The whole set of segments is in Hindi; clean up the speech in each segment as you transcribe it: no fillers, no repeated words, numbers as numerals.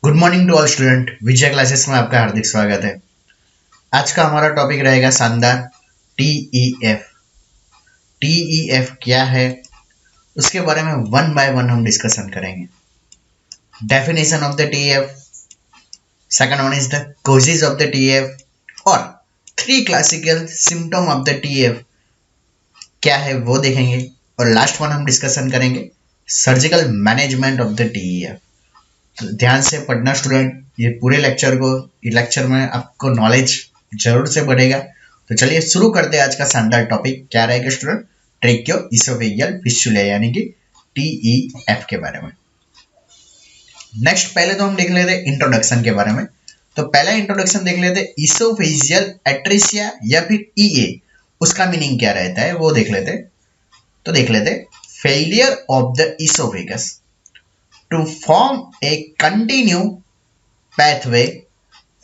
Good morning to all student. Vijay classes में आपका हार्दिक स्वागत है। आज का हमारा टॉपिक रहेगा शानदार टीईएफ। टीईएफ क्या है उसके बारे में वन बाय वन हम डिस्कशन करेंगे। Definition of the TEF, second one is the causes of the TEF और three classical symptom of the TEF क्या है वो देखेंगे। और लास्ट वन हम डिस्कशन करेंगे surgical management of the TEF. तो ध्यान से पढ़ना स्टूडेंट, ये पूरे लेक्चर को, ये लेक्चर में आपको नॉलेज जरूर से बढ़ेगा। तो चलिए शुरू करते हैं आज का शानदार टॉपिक। क्या रहेगा स्टूडेंट? ट्रेकियो इसोफेजियल फिस्टुला यानी कि टीईएफ के बारे में। नेक्स्ट पहले तो हम देख लेते हैं इंट्रोडक्शन के बारे में। तो पहला इंट्रोडक्शन देख लेते हैं इसोफेजियल एट्रेसिया या फिर ईए, उसका मीनिंग क्या रहता है वो देख लेते। तो देख लेते failure of the oesophagus to form a continuous pathway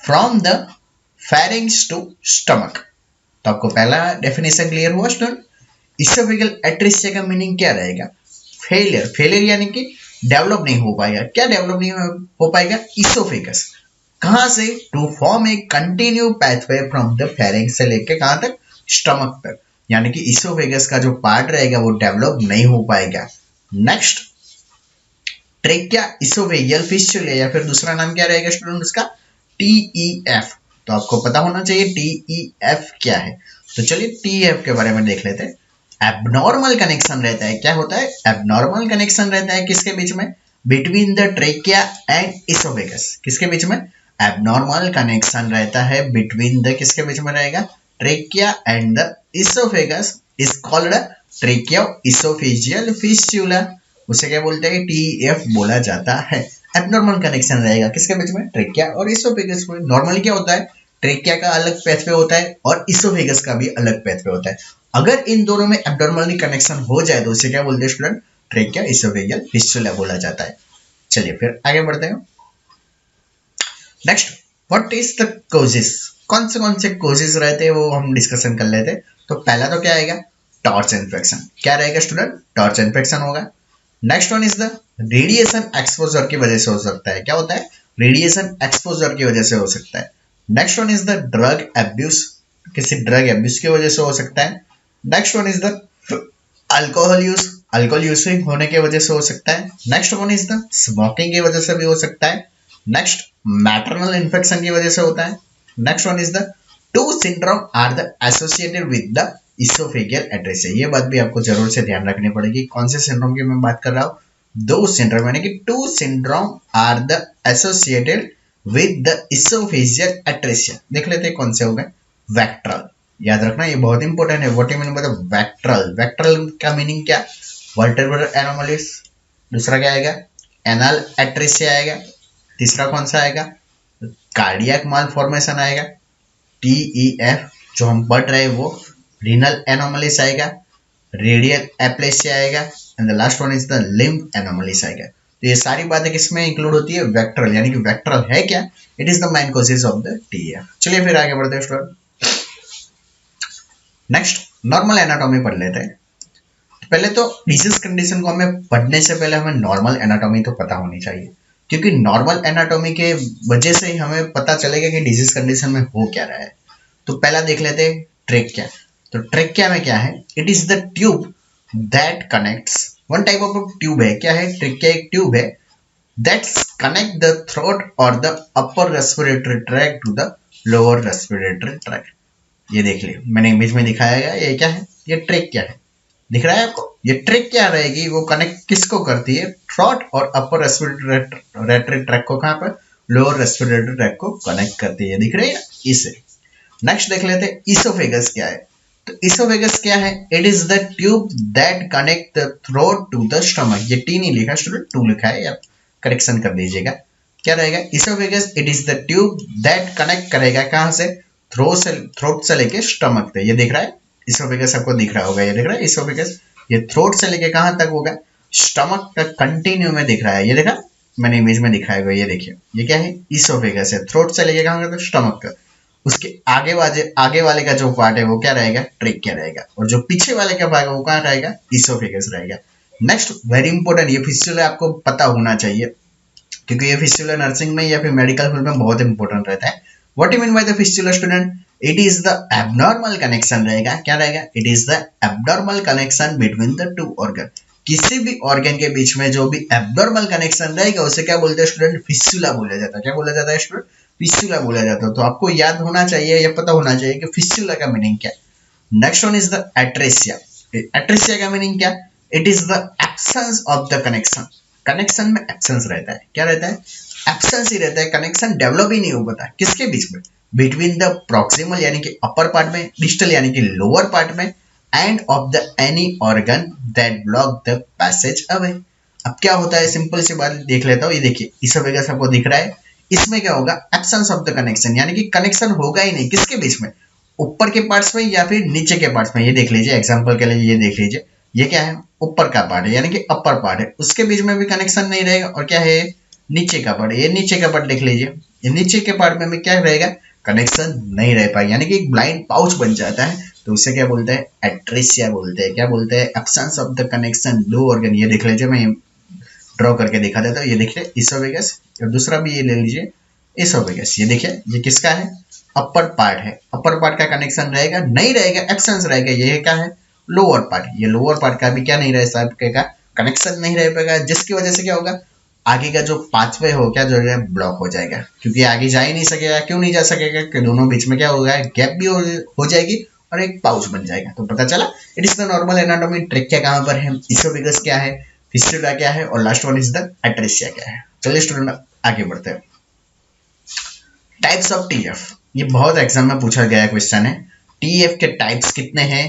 from the pharynx to stomach। तो आपको पहला डेफिनेशन क्लियर हुआ स्टूडेंट। इसोफेगल एट्रेसिया का मीनिंग क्या रहेगा? फेलियर। फेलियर यानी कि डेवलप नहीं हो पाएगा। क्या डेवलप नहीं हो पाएगा? इसोफेगस। कहां से? To form a continue pathway from the pharynx से लेके कहां तक? स्टमक तक। यानी कि इसोफेगस का जो पार्ट रहेगा वो डेवलप नहीं हो पाएगा। नेक्स्ट ट्रेकिया इसोफेजियल फिस्टुला या फिर दूसरा नाम क्या रहेगा स्टूडेंट उसका? टीईएफ। तो आपको पता होना चाहिए टीईएफ क्या है। तो चलिए टीईएफ के बारे में देख लेते हैं। एबनॉर्मल कनेक्शन रहता है। क्या होता है? एबनॉर्मल कनेक्शन रहता है किसके बीच में? Between the trachea and oesophagus. किसके बीच में? एबनॉर्मल कनेक्शन रहता है बिटवीन द, किसके बीच में रहेगा? Trachea and the oesophagus is called ट्रेकियो oesophageal fistula. उसे क्या बोलते हैं? टीईएफ बोला जाता है। एबनॉर्मल कनेक्शन रहेगा किसके बीच में? ट्रेकिया और इसोफेगस में। नॉर्मली क्या होता है? ट्रेकिया का अलग पैथवे होता है और इसोफेगस का भी अलग पैथवे होता है। अगर इन दोनों में एबनॉर्मली कनेक्शन हो जाए तो उसे क्या बोलते हैं स्टूडेंट? ट्रेकिया इसोफेजियल फिस्टुला बोला जाता है। चलिए फिर आगे बढ़ते हैं। Next, what is the causes? कौन से कॉजेस रहते हैं वो हम डिस्कशन कर लेते हैं। तो पहला तो क्या आएगा? Torch infection. क्या रहेगा स्टूडेंट? टॉर्च इन्फेक्शन होगा। Next one is the radiation exposure की वजह से हो सकता है। क्या होता है? रेडिएशन एक्सपोजर की वजह से हो सकता है। Next one is the drug abuse. किसी ड्रग एब्यूज की वजह से हो सकता है। Next one is the alcohol use. Alcohol using होने की वजह से हो सकता है। Next one is the smoking की वजह से भी हो सकता है। नेक्स्ट मैटरनल इन्फेक्शन की वजह से होता है। Next one is the two syndrome are the associated with the oesophageal atresia. ये बात भी आपको जरूर से ध्यान रखनी पड़ेगी। कौन से सिंड्रोम की मैं बात कर रहा हूँ? दो सिंड्रोम यानी कि two syndrome are the associated with the oesophageal atresia. देख लेते हैं कौन से हो गए। वेक्ट्रल, याद रखना ये बहुत इंपॉर्टेंट है। What you mean by the VACTERL? VACTERL का मीनिंग क्या? Vertebral anomalies. दूसरा क्या आएगा? एनल एट्रेसिया आएगा। तीसरा कौन सा आएगा? कार्डियक मालफॉर्मेशन आएगा। टीईएफ जो हम पढ़ रहे हैं वो रीनल एनोमलीज आएगा, रेडियल एप्लेसिया आएगा and the last one is the lymph anomalies आएगा। तो ये सारी बातें किसमें इंक्लूड होती है? वेक्ट्रल। यानी कि वेक्ट्रल है क्या? It is the main causes of the TEF. चलिए फिर आगे बढ़ते हैं स्टूडेंट। नेक्स्ट नॉर्मल एनाटॉमी पढ़ लेते हैं। पहले तो डिजीज कंडीशन को हमें पढ़ने से पहले हमें नॉर्मल एनाटॉमी तो पता होनी चाहिए, क्योंकि नॉर्मल एनाटॉमी के वजह से ही हमें पता चलेगा कि डिजीज कंडीशन में हो क्या रहा है। तो पहला देख लेते हैं ट्रेकिया। तो ट्रेकिया में क्या है? It is the tube that connects, one type of tube है। क्या है? ट्रेकिया एक ट्यूब है दैट्स कनेक्ट द थ्रोट और the upper respiratory tract to the lower respiratory tract. ये देख लियो, मैंने इमेज में दिखाया गया। ये क्या है? ये ट्रेकिया है। दिख रहा है आपको? ये ट्रेकिया रहेगी, वो कनेक्ट किसको करती है? थ्रोट और अपर रेस्पिरेटरी ट्रैक्ट को। कहां पर? लोअर रेस्पिरेटरी ट्रैक्ट को कनेक्ट करती है। दिख रही है इसे। नेक्स्ट देख लेते हैं इसोफेगस क्या है। तो इसोफेगस क्या है? It is the tube that connect the throat to the stomach. ये टी नहीं लिखा स्टूडेंट, टू लिखा है, आप करेक्शन कर दीजिएगा। क्या रहेगा? Oesophagus it is the tube that connect करेगा कहां से? थ्रोट से लेके स्टमक तक। ये दिख रहा है इसोफेगस, आपको दिख रहा होगा। ये दिख रहा है इसोफेगस, ये थ्रोट से लेके कहां तक होगा? स्टमक तक कंटिन्यू में दिख रहा है। ये देखा मैंने इमेज में दिखाया हुआ। ये देखिए ये क्या है? इसोफेगस है। थ्रोट से लेके कहां तक? स्टमक तक। उसके आगे वाले का जो पार्ट है वो क्या रहेगा? ट्रेकिया रहेगा। और जो पीछे वाले का भाग है वो कहां रहेगा? इसोफेगस रहेगा। नेक्स्ट वेरी इंपॉर्टेंट, ये फिस्टुला आपको पता होना चाहिए। क्योंकि ये फिस्टुला नर्सिंग में या फिर मेडिकल फील्ड में बहुत इंपॉर्टेंट रहता है। What you mean by the fistula student? It is the abnormal connection रहेगा। क्या रहेगा? It is the abnormal connection between the two organ. किसी भी ऑर्गन के बीच में जो भी एबनॉर्मल कनेक्शन रहेगा उसे क्या बोलते हैं स्टूडेंट? फिस्टुला बोला जाता है। क्या बोला जाता है स्टूडेंट? फिस्टुला बोला जाता है। तो आपको याद होना चाहिए या पता होना चाहिए कि फिस्टुला का मीनिंग क्या है। Next one is the atresia. Atresia का मीनिंग क्या? It is the absence of the connection. Connection में एब्सेंस रहता है। क्या रहता है? एब्सेंस ही रहता है। कनेक्शन डेवलप ही नहीं हो पाता। किसके बीच में? बिटवीन द प्रॉक्सिमल यानी कि अपर पार्ट में, डिस्टल यानी कि लोअर पार्ट में, and of the any organ that block the passage away. अब क्या होता है, सिंपल सी बात देख लेता हूँ। ये देखिए इसोफेगस आपको दिख रहा है, इसमें क्या होगा? एब्सेंस ऑफ द कनेक्शन, यानी कि कनेक्शन होगा ही नहीं। किसके बीच में? ऊपर के पार्ट्स में या फिर नीचे के पार्ट्स में। ये देख लीजिए, एग्जांपल के लिए ये देख लीजिए, ये क्या है? ऊपर का पार्ट है यानी कि अपर पार्ट है, उसके बीच में भी कनेक्शन नहीं रहेगा। और क्या है? नीचे का पार्ट। ये नीचे का पार्ट देख लीजिए, ये नीचे के पार्ट में भी क्या रहेगा? कनेक्शन नहीं रह पाएगा, यानी कि एक ब्लाइंड पाउच बन जाता है। तो उसे क्या बोलते हैं? एट्रेसिया बोलते हैं। क्या बोलते हैं? एब्सेंस ऑफ द कनेक्शन दो ऑर्गन। ये देख लीजिए, मैं ड्रॉ करके दिखा देता हूँ। ये देखिए इसोफेगस, और दूसरा भी ये ले लीजिए इसोफेगस। ये देखिए ये किसका है? अपर पार्ट है। अपर पार्ट का कनेक्शन रहेगा नहीं रहेगा, एब्सेंस रहेगा। ये क्या है? Lower part. ये लोअर पार्ट का भी क्या नहीं रहेगा? कनेक्शन नहीं रह पाएगा, जिसकी वजह से क्या होगा? आगे का जो पाथवे हो क्या जो है ब्लॉक हो जाएगा, क्योंकि आगे जा ही नहीं सकेगा। क्यों नहीं जा सकेगा? कि दोनों बीच में क्या होगा? गैप भी हो जाएगी और एक पाउच बन जाएगा। तो पता चला it is the normal anatomy. Trachea कहाँ पर है, इसोफेगस क्या है, फिस्टुला क्या है, और last one is the atresia क्या है। चलिए स्टूडेंट आगे बढ़ते हैं। टाइप्स ऑफ टीएफ, ये बहुत एग्जाम में पूछा गया क्वेश्चन है। टीएफ के टाइप्स कितने हैं?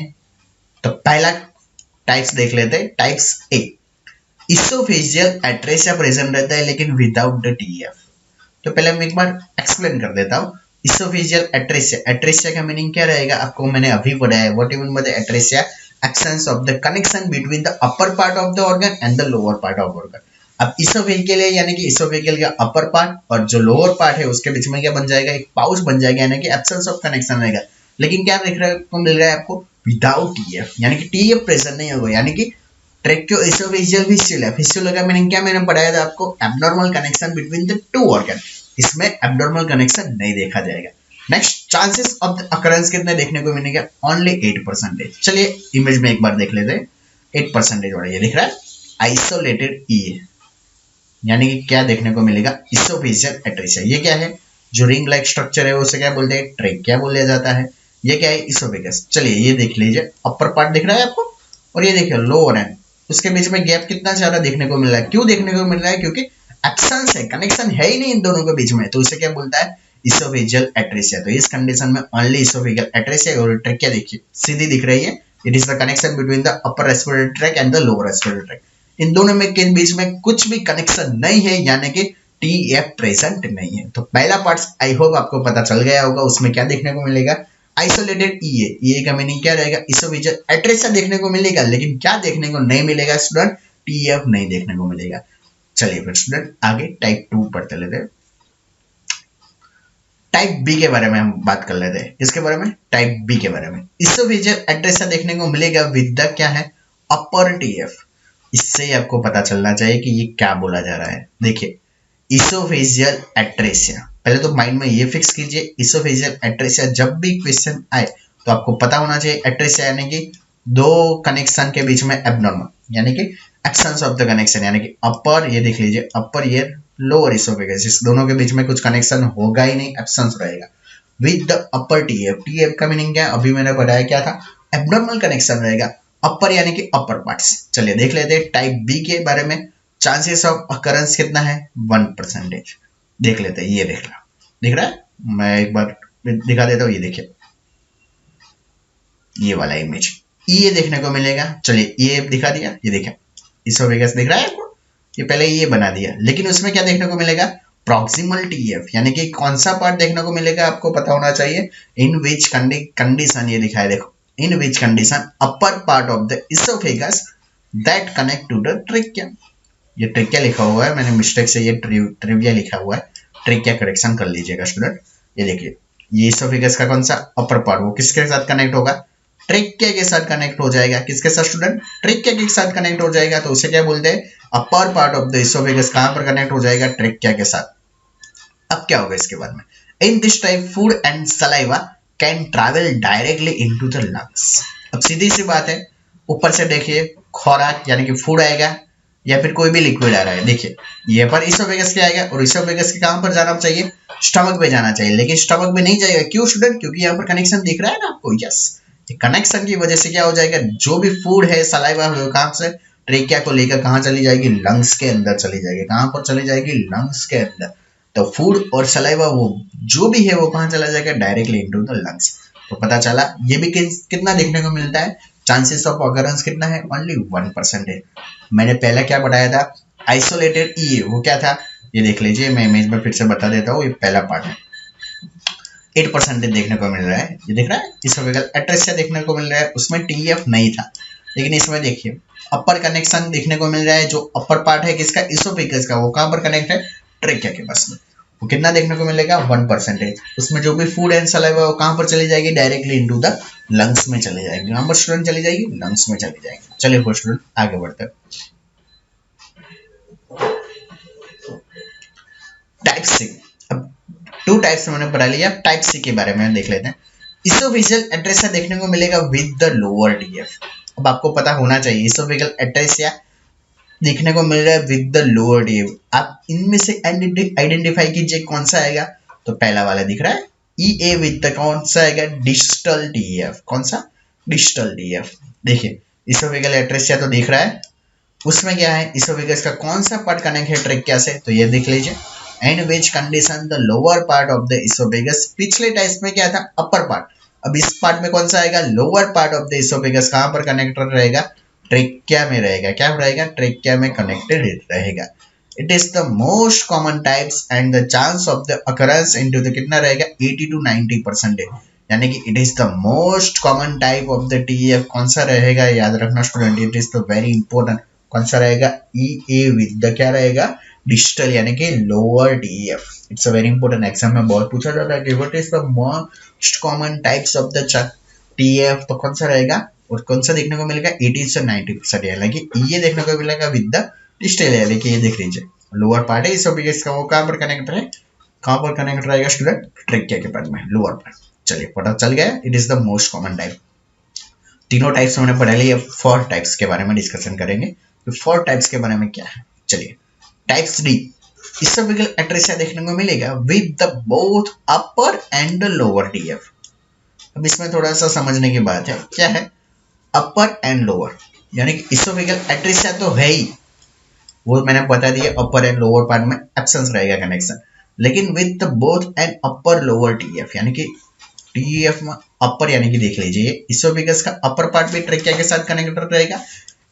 तो पहला टाइप्स देख लेते हैं। टाइप्स ए, इसोफेजियल एट्रेसिया प्रेजेंट रहता है लेकिन विदाउट द टीएफ। तो पहले मैं एक बार एक्सप्लेन कर देता हूँ। इसोफेजियल एट्रेसिया, एट्रेसिया का मीनिंग क्या रहेगा आपको मैंने अभी पढ़ाया है। What you mean by the atresia? Absence of the connection between the upper part of the organ and the lower part of organ. अब इसोफेजियल है यानी कि इसोफेजियल का अपर पार्ट और जो लोअर पार्ट है उसके बीच में क्या बन जाएगा? एक पाउच बन जाएगा, यानी कि एब्सेंस ऑफ कनेक्शन रहेगा। लेकिन क्या देखने को मिल रहा है आपको? विदाउट टीएफ, यानी कि टीएफ प्रेजेंट नहीं होगा, यानी कि ट्रेकियो इसोफेजियल फिस्टुला। फिस्टुला का मीनिंग क्या मैंने पढ़ाया था आपको? Abnormal connection between the two organ. इसमें एब्नॉर्मल कनेक्शन नहीं देखा जाएगा। Next, chances of the occurrence कितने देखने को मिलेंगे? ओनली 8%। चलिए इमेज में एक बार देख लेते हैं। 8% वाला ये दिख रहा है आइसोलेटेड ई, यानी कि क्या देखने को मिलेगा? Oesophageal atresia. ये क्या है? जो रिंग लाइक स्ट्रक्चर है उसे क्या बोलते हैं? ट्रेकिया बोला जाता है। ये क्या है? इसोफेगस। चलिए ये देख लीजिए, अपर पार्ट दिख रहा है आपको, और ये देखिए लोअर एंड, उसके बीच में गैप कितना ज्यादा देखने को मिल रहा है। क्यों देखने को मिल रहा है? क्योंकि एब्सेंस है, कनेक्शन है ही नहीं इन दोनों के बीच में। तो इसे क्या बोलता है? Oesophageal atresia. तो इस कंडीशन में ओनली इसोफेजियल एट्रेसिया और ट्रेकिया देखिए सीधी दिख रही है। It is the connection between the upper respiratory tract and the lower respiratory tract. इन दोनों में के बीच में कुछ भी कनेक्शन नहीं है, यानी कि टीएफ प्रेजेंट नहीं है। तो पहला पार्ट आई होप आपको पता चल गया होगा। उसमें क्या देखने को मिलेगा? आइसोलेटेड ईए। ईए का मीनिंग क्या रहेगा? इसोफेजियल एट्रेसिया देखने को मिलेगा, लेकिन क्या देखने को नहीं मिलेगा स्टूडेंट? टीएफ नहीं देखने को मिलेगा। चलिए फिर स्टूडेंट आगे टाइप 2 पढ़ते लेते हैं। टाइप बी के बारे में हम बात कर लेते हैं। इसके बारे में, टाइप बी के बारे में, इसोफेजियल एट्रेसिया देखने को मिलेगा विद द क्या है? अपर टीएफ। इससे ही आपको पता चलना चाहिए कि ये क्या बोला जा रहा है। देखिए इसोफेजियल एट्रेसिया, पहले तो माइंड में ये फिक्स कीजिए, इसोफेजियल एट्रेसिया जब भी क्वेश्चन आए तो आपको पता होना चाहिए एट्रेसिया यानी कि दो कनेक्शन के बीच में एबनॉर्मल, यानी कि एब्सेंस ऑफ द कनेक्शन, यानी कि अपर, ये देख लीजिए अपर ईयर लोअर इसोफेगस, इस दोनों के बीच में कुछ कनेक्शन होगा ही नहीं, एब्सेंस रहेगा। With the upper TF, TF का मीनिंग क्या है? अभी मैंने बताया क्या था? एबनॉर्मल कनेक्शन रहेगा। अपर यानी कि अपर पार्ट्स। चलिए देख लेते हैं टाइप बी के बारे में। चांसेस ऑफ अकरेंस कितना है? 1%। देख लेते हैं, ये दिख रहा है, मैं एक बार दिखा देता हूँ। ये देखिए ये वाला इमेज, ये देखने को मिलेगा। चलिए ये दिखा दिया, ये देखिए इसोफेगस दिख रहा है आपको, ये पहले ये बना दिया, लेकिन उसमें क्या देखने को मिलेगा? प्रॉक्सिमल टीएफ, यानी कि कौन सा पार्ट देखने को मिलेगा आपको पता होना चाहिए। इन विच कंडीशन, ये दिखाया देखो, in which condition upper part of the oesophagus that connect to the trachea. ये ट्रेकिया लिखा हुआ है, मैंने मिस्टेक से ये ट्रिविया लिखा हुआ है, ट्रेकिया करेक्शन कर लीजिएगा स्टूडेंट। ये देखिए ये इसोफेगस का कौन सा अपर पार्ट, वो किसके साथ कनेक्ट होगा? ट्रेकिया के साथ कनेक्ट हो जाएगा। किसके साथ स्टूडेंट? ट्रेकिया के साथ कनेक्ट हो जाएगा। तो उसे क्या बोलते हैं? अपर पार्ट ऑफ द इसोफेगस कहां पर कनेक्ट हो जाएगा, ट्रेकिया के साथ। अब क्या होगा इसके बाद में, in this type food and saliva can travel directly into the lungs. अब सीधी सी बात है, ऊपर से देखिए खुराक यानी कि फूड आएगा या फिर कोई भी लिक्विड आ रहा है, देखिए ये पर इसोफेगस के आएगा और इसोफेगस के कहां पर जाना चाहिए, स्टमक पे जाना चाहिए, लेकिन स्टमक में नहीं जाएगा। क्यों स्टूडेंट, क्योंकि यहाँ पर कनेक्शन दिख रहा है ना आपको, यस। कनेक्शन की वजह से क्या हो जाएगा, जो भी फूड है सलाइवा है कहां से, ट्रेकिया को लेकर कहां चली जाएगी, लंग्स के अंदर चली जाएगी। कहां पर चली जाएगी, लंग्स के अंदर। तो फूड और सलाइवा वो जो भी है वो कहां चला जाएगा, डायरेक्टली इनटू द लंग्स। तो पता चला ये भी कितना देखने को मिलता है, चांसेस ऑफ अकरेंस कितना है, ओनली 1% है। मैंने पहले क्या बताया था, आइसोलेटेड ई, वो क्या था ये देख लीजिए, मैं इमेज में फिर से बता देता हूँ, ये पहला पार्ट है। 8% देखने को मिल रहा है, ये दिख रहा है, इसोफेगल एट्रेसिया देखने को मिल रहा है, उसमें टीएफ नहीं था। लेकिन इसमें देखिए अपर कनेक्शन देखने को मिल रहा है, जो अपर पार्ट है किसका, इसोफेगस का, वो कहां पर कनेक्ट है, ट्रेकिया के पास में। वो कितना देखने को मिलेगा, 1%। उसमें जो भी फूड एंड सलाइवा वो कहां पर चली जाएगी, डायरेक्टली इनटू द लंग्स में चली जाएगी। कहां पर स्टूडेंट चली जाएगी, लंग्स में चली जाएगी। चलिए फर्स्ट स्टूडेंट आगे बढ़ते हैं। टाइप सी, अब 2 टाइप्स मैंने पढ़ा लिया, टाइप सी के बारे में देख लेते हैं। इसोफेजियल एट्रेसिया देखने को मिलेगा विद द लोअर टीएफ। अब आपको पता होना चाहिए इसोफेजियल एट्रेसिया देखने को मिल रहा है विद द लोअर टीएफ। आप इनमें से आइडेंटिफाई कीजिए कौन सा आएगा, तो पहला वाला दिख रहा है ई ए विद द कौन सा आएगा, डिस्टल टीएफ। कौन सा, डिस्टल टीएफ। देखिए इसोफेजियल एट्रेसिया तो दिख रहा है, उसमें क्या है, इसोफेगस का कौन सा पार्ट कनेक्ट है ट्रेकिया से, तो ये देख लीजिए। And which condition the lower part of the oesophagus, पिछले टाइप में क्या था, अपर पार्ट। अब इस पार्ट में कौन सा आएगा, lower part of the oesophagus कहां पर कनेक्टेड रहेगा, ट्रेकिया में रहेगा। क्या रहेगा, ट्रेकिया में कनेक्टेड रहेगा। It is the most common types and the chance of the occurrence into the कितना रहेगा, 80 to 90%। यानी कि it is the most common type of the TF. कौन सा रहेगा, याद रखना student, it is the very important. कौन सा रहेगा, ई ए विद द क्या रहेगा, डिस्टल यानी कि lower TF. It's a very important, exam में बहुत पूछा जाता है कि what is the most common types of the TF, तो कौन सा रहेगा, और कौन सा देखने को मिलेगा, 80 से 90%। यानी कि ये देखने को मिलेगा विद द डिस्टल, यानी कि ये देख लीजिए लोअर पार्ट है इसका, वो कहां पर कनेक्ट है, कहां पर कनेक्ट रहेगा स्टूडेंट, ट्रेकिया के पास में, लोअर पार्ट। चलिए पता चल गया, it is the most common type. तीनों टाइप्स हमने पढ़ा लिया, 4 टाइप्स के बारे में डिस्कशन करेंगे। 4 टाइप्स के बारे में क्या है, चलिए। टाइप्स डी, इसोफेजियल एट्रेसिया देखने को मिलेगा with the both upper and lower TF. अब इसमें थोड़ा सा समझने की बात है, क्या है अपर एंड लोअर, यानी कि इसोफेजियल एट्रेसिया तो है ही, वो मैंने बता दिया, अपर एंड लोअर पार्ट में एब्सेंस रहेगा कनेक्शन, लेकिन with the both and upper lower TF, यानी कि टीएफ में अपर, यानी कि देख लीजिए इसोफेगस का अपर पार्ट भी ट्रेकिया के साथ कनेक्टेड रहेगा,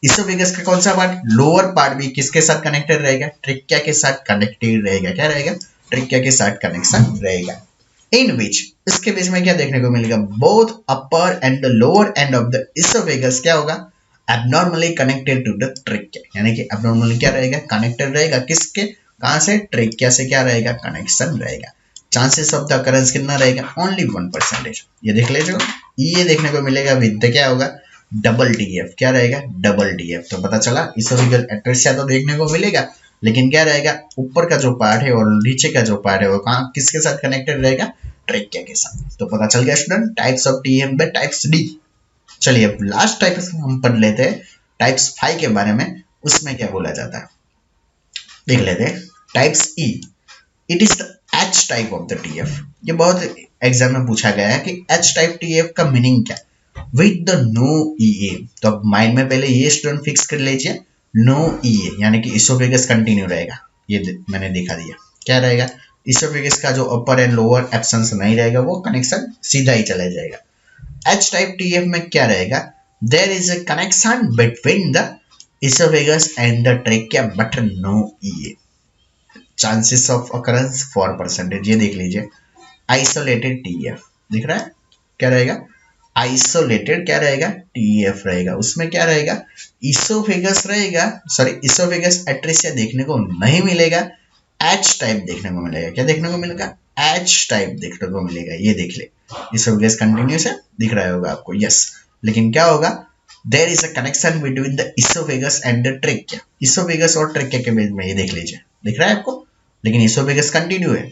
इसोफेगस का कौन सा पार्ट, लोअर पार्ट भी किसके साथ कनेक्टेड रहेगा, ट्रेकिया के साथ कनेक्टेड रहेगा। क्या रहेगा, ट्रेकिया के साथ कनेक्शन रहेगा। इन विच, इसके बीच में क्या देखने को मिलेगा, both upper end the lower end of the oesophagus क्या होगा, abnormally connected to the trachea, यानी कि एबनॉर्मली क्या रहेगा, कनेक्टेड रहेगा, किसके, कहां से, ट्रेकिया से क्या रहेगा, कनेक्शन रहेगा। चांसेस ऑफ द अकरेंस कितना रहेगा, ओनली 1%। ये देख लीजिए, ये देखने को मिलेगा विद क्या होगा, डबल टीएफ। क्या रहेगा, डबल टीएफ। तो पता चला इसोफेजियल एट्रेसिया तो देखने को मिलेगा, लेकिन क्या रहेगा, ऊपर का जो पार्ट है और नीचे का जो पार्ट है वो कहाँ किसके साथ कनेक्टेड रहेगा, ट्रेकिया के साथ। तो पता चल गया student types of T F by types D. चलिए अब लास्ट टाइप हम पढ़ लेते हैं, टाइप्स 5 के बारे में। उसमें क्या बोला जाता है देख लेते हैं। Types E, it is the H type of the TF. ये बहुत एग्जाम में पूछा गया है कि एच टाइप टीएफ का मीनिंग क्या, विद द नो ईए। तो अब माइंड में पहले ये स्टूडेंट फिक्स कर लीजिए, नो ईए यानी कि इसोफेगस कंटिन्यू रहेगा। ये मैंने दिखा दिया, क्या रहेगा, इसोफेगस का जो अपर एंड लोअर एब्सेंस नहीं रहेगा, वो कनेक्शन सीधा ही चला जाएगा। एच टाइप टीएफ में क्या रहेगा, there is a connection between the oesophagus and the trachea but no E A. Chances of occurrence 4%। ये देख लीजिए आइसोलेटेड टीएफ दिख रहा है, क्या रहेगा, आइसोलेटेड क्या रहेगा, टीएफ रहेगा। उसमें क्या रहेगा, इसोफेगस रहेगा, सॉरी इसोफेगस एट्रेसिया देखने को नहीं मिलेगा, एच टाइप देखने को मिलेगा। क्या देखने को मिलेगा, एच टाइप देखने को मिलेगा। ये देख ले, इसोफेगस कंटिन्यूस है, दिख रहा होगा आपको, यस। लेकिन क्या होगा, there is a connection between the oesophagus and the trachea. Oesophagus और ट्रेकिया के बीच में, ये देख लीजिए, दिख रहा है आपको, लेकिन इसोफेगस कंटिन्यू है।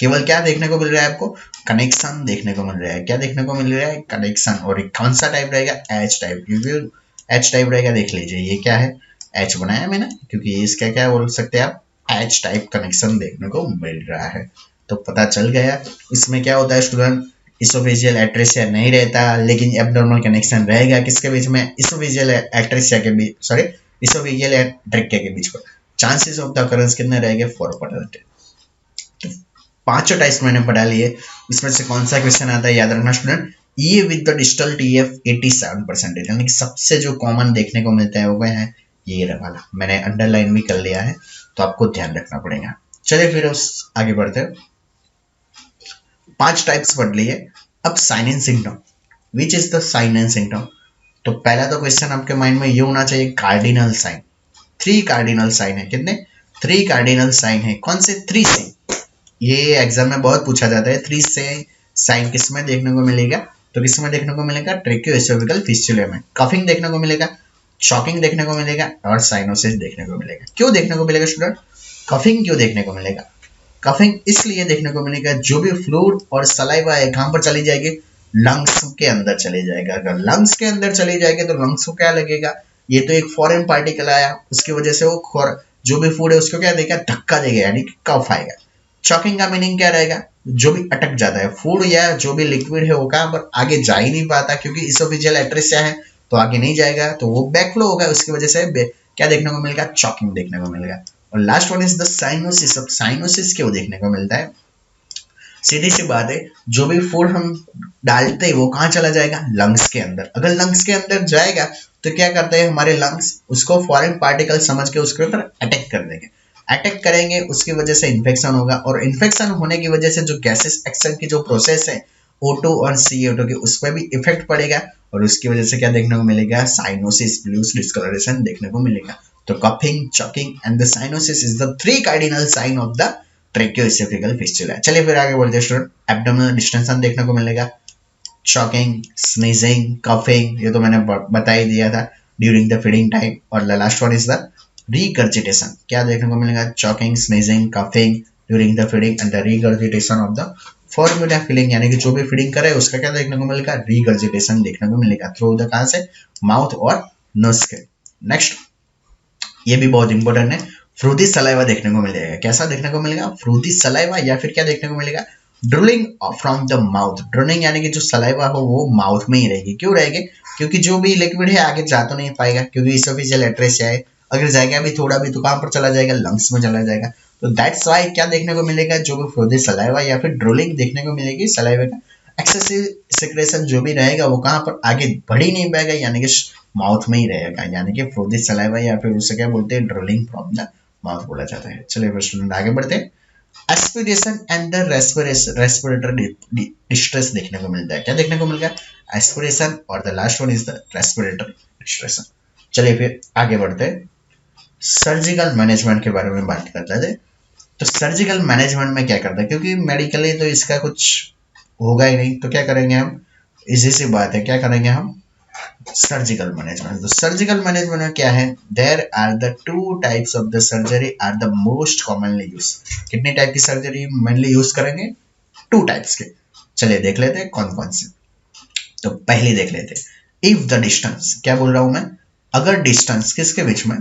केवल क्या देखने को मिल रहा है आपको, कनेक्शन देखने को मिल रहा है। क्या देखने को मिल रहा है, कनेक्शन। और कौन सा टाइप रहेगा, एच टाइप। क्योंकि एच टाइप रहेगा, देख लीजिए ये क्या है, एच बनाया मैंने, क्योंकि इसका क्या बोल सकते हैं आप, एच टाइप कनेक्शन देखने को मिल रहा है। तो पता चल गया इसमें क्या होता है स्टूडेंट, इसोफेजियल एट्रेसिया नहीं रहता, लेकिन एब्डोर्मल कनेक्शन रहेगा किसके बीच में, इसोफेजियल एट्रेसिया के बीच, सॉरी इसोफेजियल ट्रेकिया के बीच में। चांसेस ऑफ द अकरेंस कितने रहेंगे, 4%। तो पांचों टाइप्स मैंने पढ़ा लिए, इसमें से कौन सा क्वेश्चन आता है याद रखना स्टूडेंट, ये विद द डिस्टल टीएफ 87%, यानी कि सबसे जो कॉमन देखने को मिलता है वो क्या है, ये वाला। मैंने अंडरलाइन भी कर लिया है, तो आपको ध्यान रखना पड़ेगा। चलिए फिर उस आगे बढ़ते हैं। 5 टाइप्स पढ़ लिए, अब sign and symptom. Which is the sign and symptom. तो पहला तो क्वेश्चन आपके माइंड में ये होना चाहिए, कार्डिनल साइन। 3 कार्डिनल साइन है, कितने, 3 कार्डिनल साइन है। कौन से 3 से, ये एग्जाम में बहुत पूछा जाता है। 3 से साइन किसमें देखने को मिलेगा, तो किसमें देखने को मिलेगा, ट्रेकियोएसोफेगल फिस्टुला में। कफिंग देखने को मिलेगा, चॉकिंग देखने को मिलेगा, और साइनोसिस देखने को मिलेगा। क्यों देखने को मिलेगा स्टूडेंट, कफिंग क्यों देखने को मिलेगा, कफिंग इसलिए देखने को मिलेगा, जो भी फ्लूइड और सलाइवा है कहां पर चली जाएगी, लंग्स के अंदर चली जाएगा। अगर लंग्स के अंदर चली जाएगी तो लंग्स को क्या लगेगा, ये तो एक फॉरेन पार्टिकल आया, उसकी वजह से वो जो भी फूड है उसको क्या देगा, धक्का देगा, यानी कि कफ आएगा। चॉकिंग का मीनिंग क्या रहेगा, जो भी अटक जाता है फूड या जो भी लिक्विड है वो कहां पर आगे जा ही नहीं पाता, क्योंकि इसोफेजियल एट्रेसिया है तो आगे नहीं जाएगा, तो वो बैकफ्लो होगा, उसकी वजह से क्या देखने को मिलेगा, चॉकिंग देखने को मिलेगा। और last one is the cyanosis. अब साइनोसिस क्यों देखने को मिलता है, सीधी सी बात है, जो भी फूड हम डालते हैं वो कहाँ चला जाएगा, लंग्स के अंदर। अगर लंग्स के अंदर जाएगा तो क्या करते हैं हमारे लंग्स, उसको फॉरेन पार्टिकल समझ के उसके ऊपर अटैक कर देंगे। अटैक करेंगे, उसकी वजह से इन्फेक्शन होगा, और इन्फेक्शन होने की वजह से जो गैसेस एक्सचेंज की जो प्रोसेस है O2 और CO2 की, उस पर भी इफेक्ट पड़ेगा, और उसकी वजह से क्या देखने को मिलेगा, साइनोसिस, ब्लूइश डिस्कलरेशन देखने को मिलेगा। तो coughing, choking and the cyanosis is the 3 cardinal sign of the tracheoesophageal fistula. चलिए फिर आगे बढ़ते हैं स्टूडेंट। एब्डोमिनल डिस्टेंशन देखने को मिलेगा, चॉकिंग, स्नीजिंग, कफिंग, ये तो मैंने बता ही दिया था, ड्यूरिंग द फीडिंग टाइम। और last one is the regurgitation. क्या देखने को मिलेगा, choking, sneezing, coughing during the feeding and the regurgitation of the formula feeling, यानी कि जो भी फीडिंग करे उसका क्या देखने को मिलेगा, रिगर्जिटेशन देखने को मिलेगा थ्रू द कहां से, माउथ और नोज के। नेक्स्ट, ये भी बहुत इंपॉर्टेंट है, फ्रूटी सलाइवा देखने को मिलेगा। कैसा देखने को मिलेगा, फ्रूटी सलाइवा, या फिर क्या देखने को मिलेगा, drilling from the mouth. Drilling यानी कि जो सलाइवा हो वो माउथ में ही रहेगी। क्यों रहेगी, क्योंकि जो भी लिक्विड है आगे जा तो नहीं पाएगा, क्योंकि इसोफेजियल एट्रेसिया है, अगर जाएगा भी थोड़ा भी तो कहां पर चला जाएगा, लंग्स में चला जाएगा। तो दैट्स वाई क्या देखने को मिलेगा, जो भी फ्रूटी सलाइवा या फिर ड्रिलिंग देखने को मिलेगी सलाइवा का। एक्सेसिव सिक्रेशन जो भी रहेगा वो कहां पर आगे बढ़ ही नहीं पाएगा, यानी कि माउथ में ही रहेगा, यानी कि फ्रूटी सलाइवा, या फिर उसे क्या बोलते हैं, ड्रिलिंग फ्रॉम द माउथ बोला जाता है। चलिए फिर स्टूडेंट आगे बढ़ते हैं। Aspiration and the respiratory distress देखने को मिलता है। क्या देखने को मिलेगा, एस्पिरेशन, और the last one is the respiratory distress. चलिए फिर आगे बढ़ते हैं, सर्जिकल मैनेजमेंट के बारे में बात करते हैं। तो सर्जिकल मैनेजमेंट में क्या करता है, क्योंकि मेडिकली तो इसका कुछ होगा ही नहीं, तो क्या करेंगे हम, इसी सी बात है, क्या करेंगे हम, सर्जिकल मैनेजमेंट। तो सर्जिकल मैनेजमेंट में क्या है, there are the 2 types of the surgery are the most commonly use. कितने टाइप की सर्जरी मेनली यूज करेंगे, 2 टाइप्स के। चलिए देख लेते हैं कौन कौन से। तो पहली देख लेते हैं, इफ द डिस्टेंस, क्या बोल रहा हूं मैं, अगर डिस्टेंस किसके बीच में,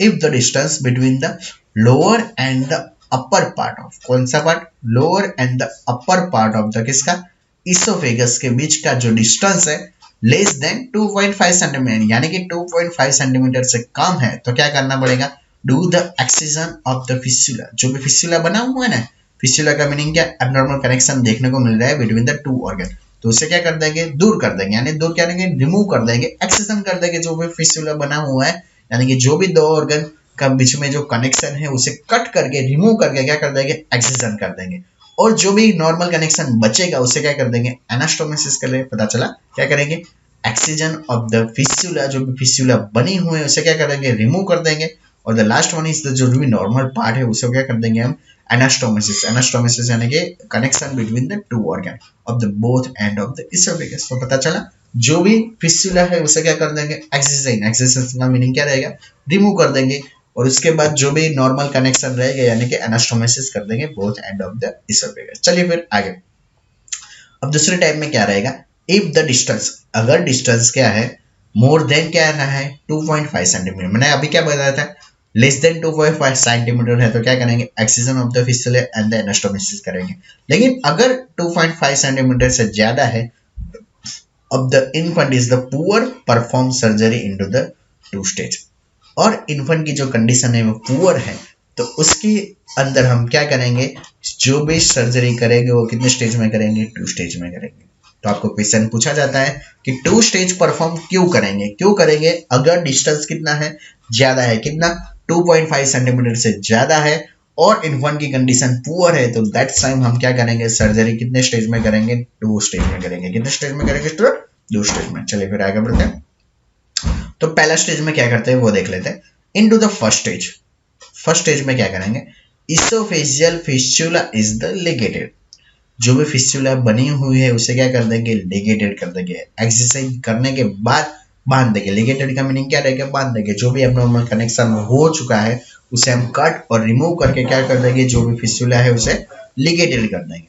if the distance between the lower and the upper part of, कौन सा part, lower and the upper part of the किसका, इसोफेगस के बीच का जो डिस्टेंस है लेस देन 2.5 सेंटीमीटर, यानी कि 2.5 सेंटीमीटर से कम है, तो क्या करना पड़ेगा, do the excision of the fistula. जो भी फिस्टुला बना हुआ है ना, फिस्टुला का मीनिंग क्या, एब्नॉर्मल कनेक्शन देखने को मिल रहा है बिटवीन द 2 ऑर्गन, तो उसे क्या कर देंगे, दूर कर देंगे, यानी दूर क्या करेंगे, रिमूव कर देंगे, एक्सिजन कर देंगे। जो भी फिस्टुला बना हुआ है, यानी कि जो भी 2 ऑर्गन का बीच में जो कनेक्शन है उसे कट करके, रिमूव करके क्या कर देंगे, एक्सिजन कर देंगे। और जो भी नॉर्मल कनेक्शन बचेगा उसे क्या कर देंगे, एनास्टोमोसिस कर लेंगे। पता चला, क्या करेंगे, एक्सिजन ऑफ द फिस्टुला, जो भी फिस्टुला बनी हुई है उसे क्या करेंगे, रिमूव कर देंगे। और the last one is the जो भी नॉर्मल पार्ट है उसे क्या कर देंगे हम, एनास्टोमोसिस। एनास्टोमोसिस यानी कि connection between the 2 organ of the both and of the oesophagus. तो पता चला जो भी फिस्टुला है उसे क्या कर देंगे, एक्सिसन, एक्सिसन का मीनिंग क्या रहेगा, रिमूव कर देंगे। और उसके बाद जो भी नॉर्मल कनेक्शन रहेगा यानी कि एनास्टोमोसिस कर देंगे both and of the oesophagus. चलिए फिर आगे। अब दूसरे टाइप में क्या रहेगा, इफ द डिस्टेंस, अगर डिस्टेंस क्या है, मोर देन क्या है 2.5 सेंटीमीटर, मैंने अभी क्या बताया था, लेस देन 2.5 सेंटीमीटर है तो क्या करेंगे, excision of the fistula and the anastomosis करेंगे। लेकिन अगर 2.5 सेंटीमीटर से ज्यादा है, अब the infant is the poor perform surgery into the 2 stage, और इन्फेंट की जो कंडीशन है वो पुअर है तो उसके अंदर हम क्या करेंगे, जो भी सर्जरी करेंगे वो कितने स्टेज में करेंगे, 2 स्टेज में करेंगे। तो आपको क्वेश्चन पूछा जाता है कि 2 स्टेज परफॉर्म क्यों करेंगे, क्यों करेंगे, अगर डिस्टेंस कितना है, ज्यादा है, कितना 2.5 सेंटीमीटर से ज्यादा है और इन्फेंट की कंडीशन पुअर है तो दैट्स टाइम हम क्या करेंगे, सर्जरी कितने स्टेज में करेंगे, 2 स्टेज में करेंगे। कितने स्टेज में करेंगे स्टूडेंट, 2 स्टेज में। चलिए फिर आगे बढ़ते हैं। तो पहला स्टेज में क्या करते हैं वो देख लेते हैं। Into the first stage, first stage में क्या करेंगे, इसोफेजियल फिस्टुला इज द लिगेटेड, जो भी फिस्टुला बनी हुई है उसे क्या कर देंगे, लिगेटेड कर देंगे। एक्सरसाइज करने के बाद बांध देंगे। लिगेटेड का मीनिंग क्या रहेगा, बांध देंगे। जो भी एब्नॉर्मल कनेक्शन हो चुका है उसे हम कट और रिमूव करके क्या कर देंगे, जो भी फिस्टुला है उसे लिगेटेड कर देंगे।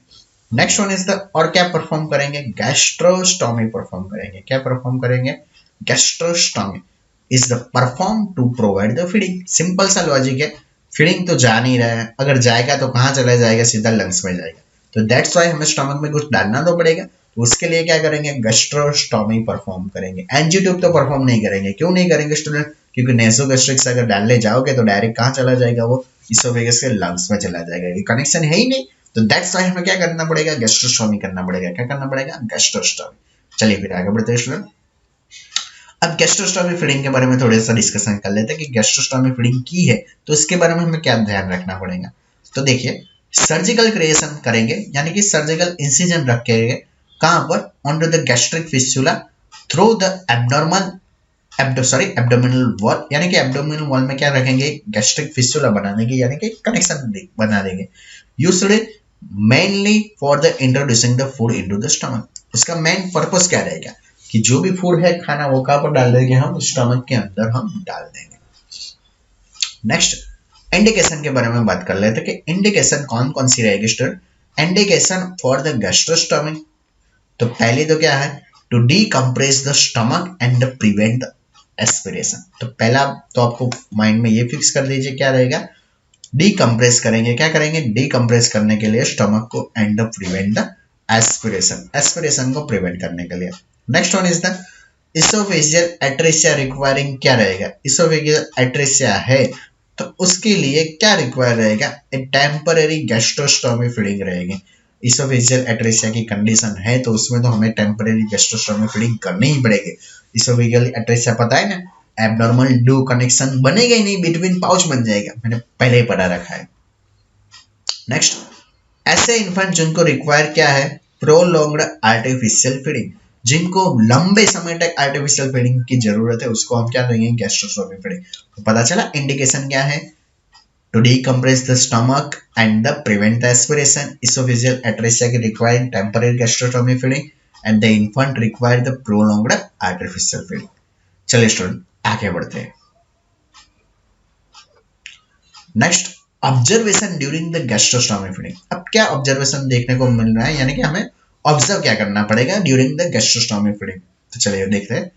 नेक्स्ट वन इज द, और क्या परफॉर्म करेंगे, गैस्ट्रोस्टोमी परफॉर्म करेंगे। क्या परफॉर्म करेंगे, gastrostomy is the perform to provide the feeding. Simple सा लॉजिक है, फीडिंग तो जा नहीं रहा है, अगर जाएगा तो कहाँ चला जाएगा, सीधा लंग्स में जाएगा। तो दैट्स वाई हमें स्टमक में कुछ डालना तो पड़ेगा, तो उसके लिए क्या करेंगे, गैस्ट्रोस्टोमी परफॉर्म करेंगे। एंजियोट्यूब तो परफॉर्म नहीं करेंगे। क्यों नहीं करेंगे स्टूडेंट, क्योंकि नेसोगैस्ट्रिक्स अगर डालने जाओगे तो डायरेक्ट कहाँ चला जाएगा, वो इसोफेगस के लंग्स में चला जाएगा, ये कनेक्शन है ही नहीं। तो दैट्स वाई हमें क्या करना पड़ेगा, गैस्ट्रोस्टोमी करना पड़ेगा। क्या करना पड़ेगा, गैस्ट्रोस्टोमी। चलिए फिर आगे बढ़ते हैं स्टूडेंट। अब गैस्ट्रोस्टोमी फीडिंग के बारे में थोड़ा सा डिस्कशन कर लेते हैं कि गैस्ट्रोस्टोमी फीडिंग की है तो इसके बारे में हमें क्या ध्यान रखना पड़ेगा। तो देखिए, सर्जिकल क्रिएशन करेंगे यानी कि सर्जिकल इंसिजन रखेंगे कहां पर, on the gastric fistula through the abdominal wall, यानी कि एब्डोमिनल वॉल में क्या रखेंगे, गैस्ट्रिक फिस्टुला बनाने की यानी कि कनेक्शन बना देंगे। Used mainly for the introducing the food into the stomach. इसका मेन पर्पस क्या रहेगा कि जो भी फूड है खाना वो कहां पर डाल देंगे, हम स्टमक के अंदर हम डाल देंगे। नेक्स्ट इंडिकेशन के बारे में बात कर लेते हैं कि इंडिकेशन कौन कौन सी रहेगी student. Indication for the gastrostomy, तो पहले तो क्या है, to decompress the stomach and prevent the aspiration. तो पहला तो आपको माइंड में ये फिक्स कर दीजिए क्या रहेगा, डीकम्प्रेस करेंगे। क्या करेंगे, डीकम्प्रेस करने के लिए स्टमक को and prevent the aspiration, aspiration को प्रिवेंट करने के लिए। Next one is the oesophageal atresia requiring, क्या रहेगा, इसोफेजियल एट्रेसिया है तो उसके लिए क्या रिक्वायर रहेगा, ए टेम्पररी गैस्ट्रोस्टोमी फीडिंग रहेगी। इसोफेजियल एट्रेसिया की कंडीशन है तो उसमें तो हमें टेम्पररी गैस्ट्रोस्टोमी फीडिंग करनी ही पड़ेगी। इसोफेजियल एट्रेसिया पता है ना, एब्नॉर्मल डू कनेक्शन बनेगा ही नहीं, बिटवीन पाउच बन जाएगा, मैंने पहले ही पढ़ा रखा है। नेक्स्ट, ऐसे इन्फेंट जिनको रिक्वायर क्या है, प्रोलॉन्ग्ड आर्टिफिशियल फीडिंग, जिनको लंबे समय तक आर्टिफिशियल फीडिंग की जरूरत है उसको हम क्या देंगे, गैस्ट्रोस्टोमी फीडिंग। तो पता चला इंडिकेशन क्या है, to decompress the stomach and the prevent the aspiration. Oesophageal atresia की requiring temporary gastrostomy feeding and the infant require the prolonged artificial feeding. चलिए स्टूडेंट आगे बढ़ते हैं। Next, observation during the gastrostomy feeding. अब क्या ऑब्जर्वेशन देखने को मिल रहा है, यानी कि हमें ऑब्जर्व क्या करना पड़ेगा ड्यूरिंग द गैस्ट्रोस्टोमी फीडिंग। तो चलिए देखते हैं।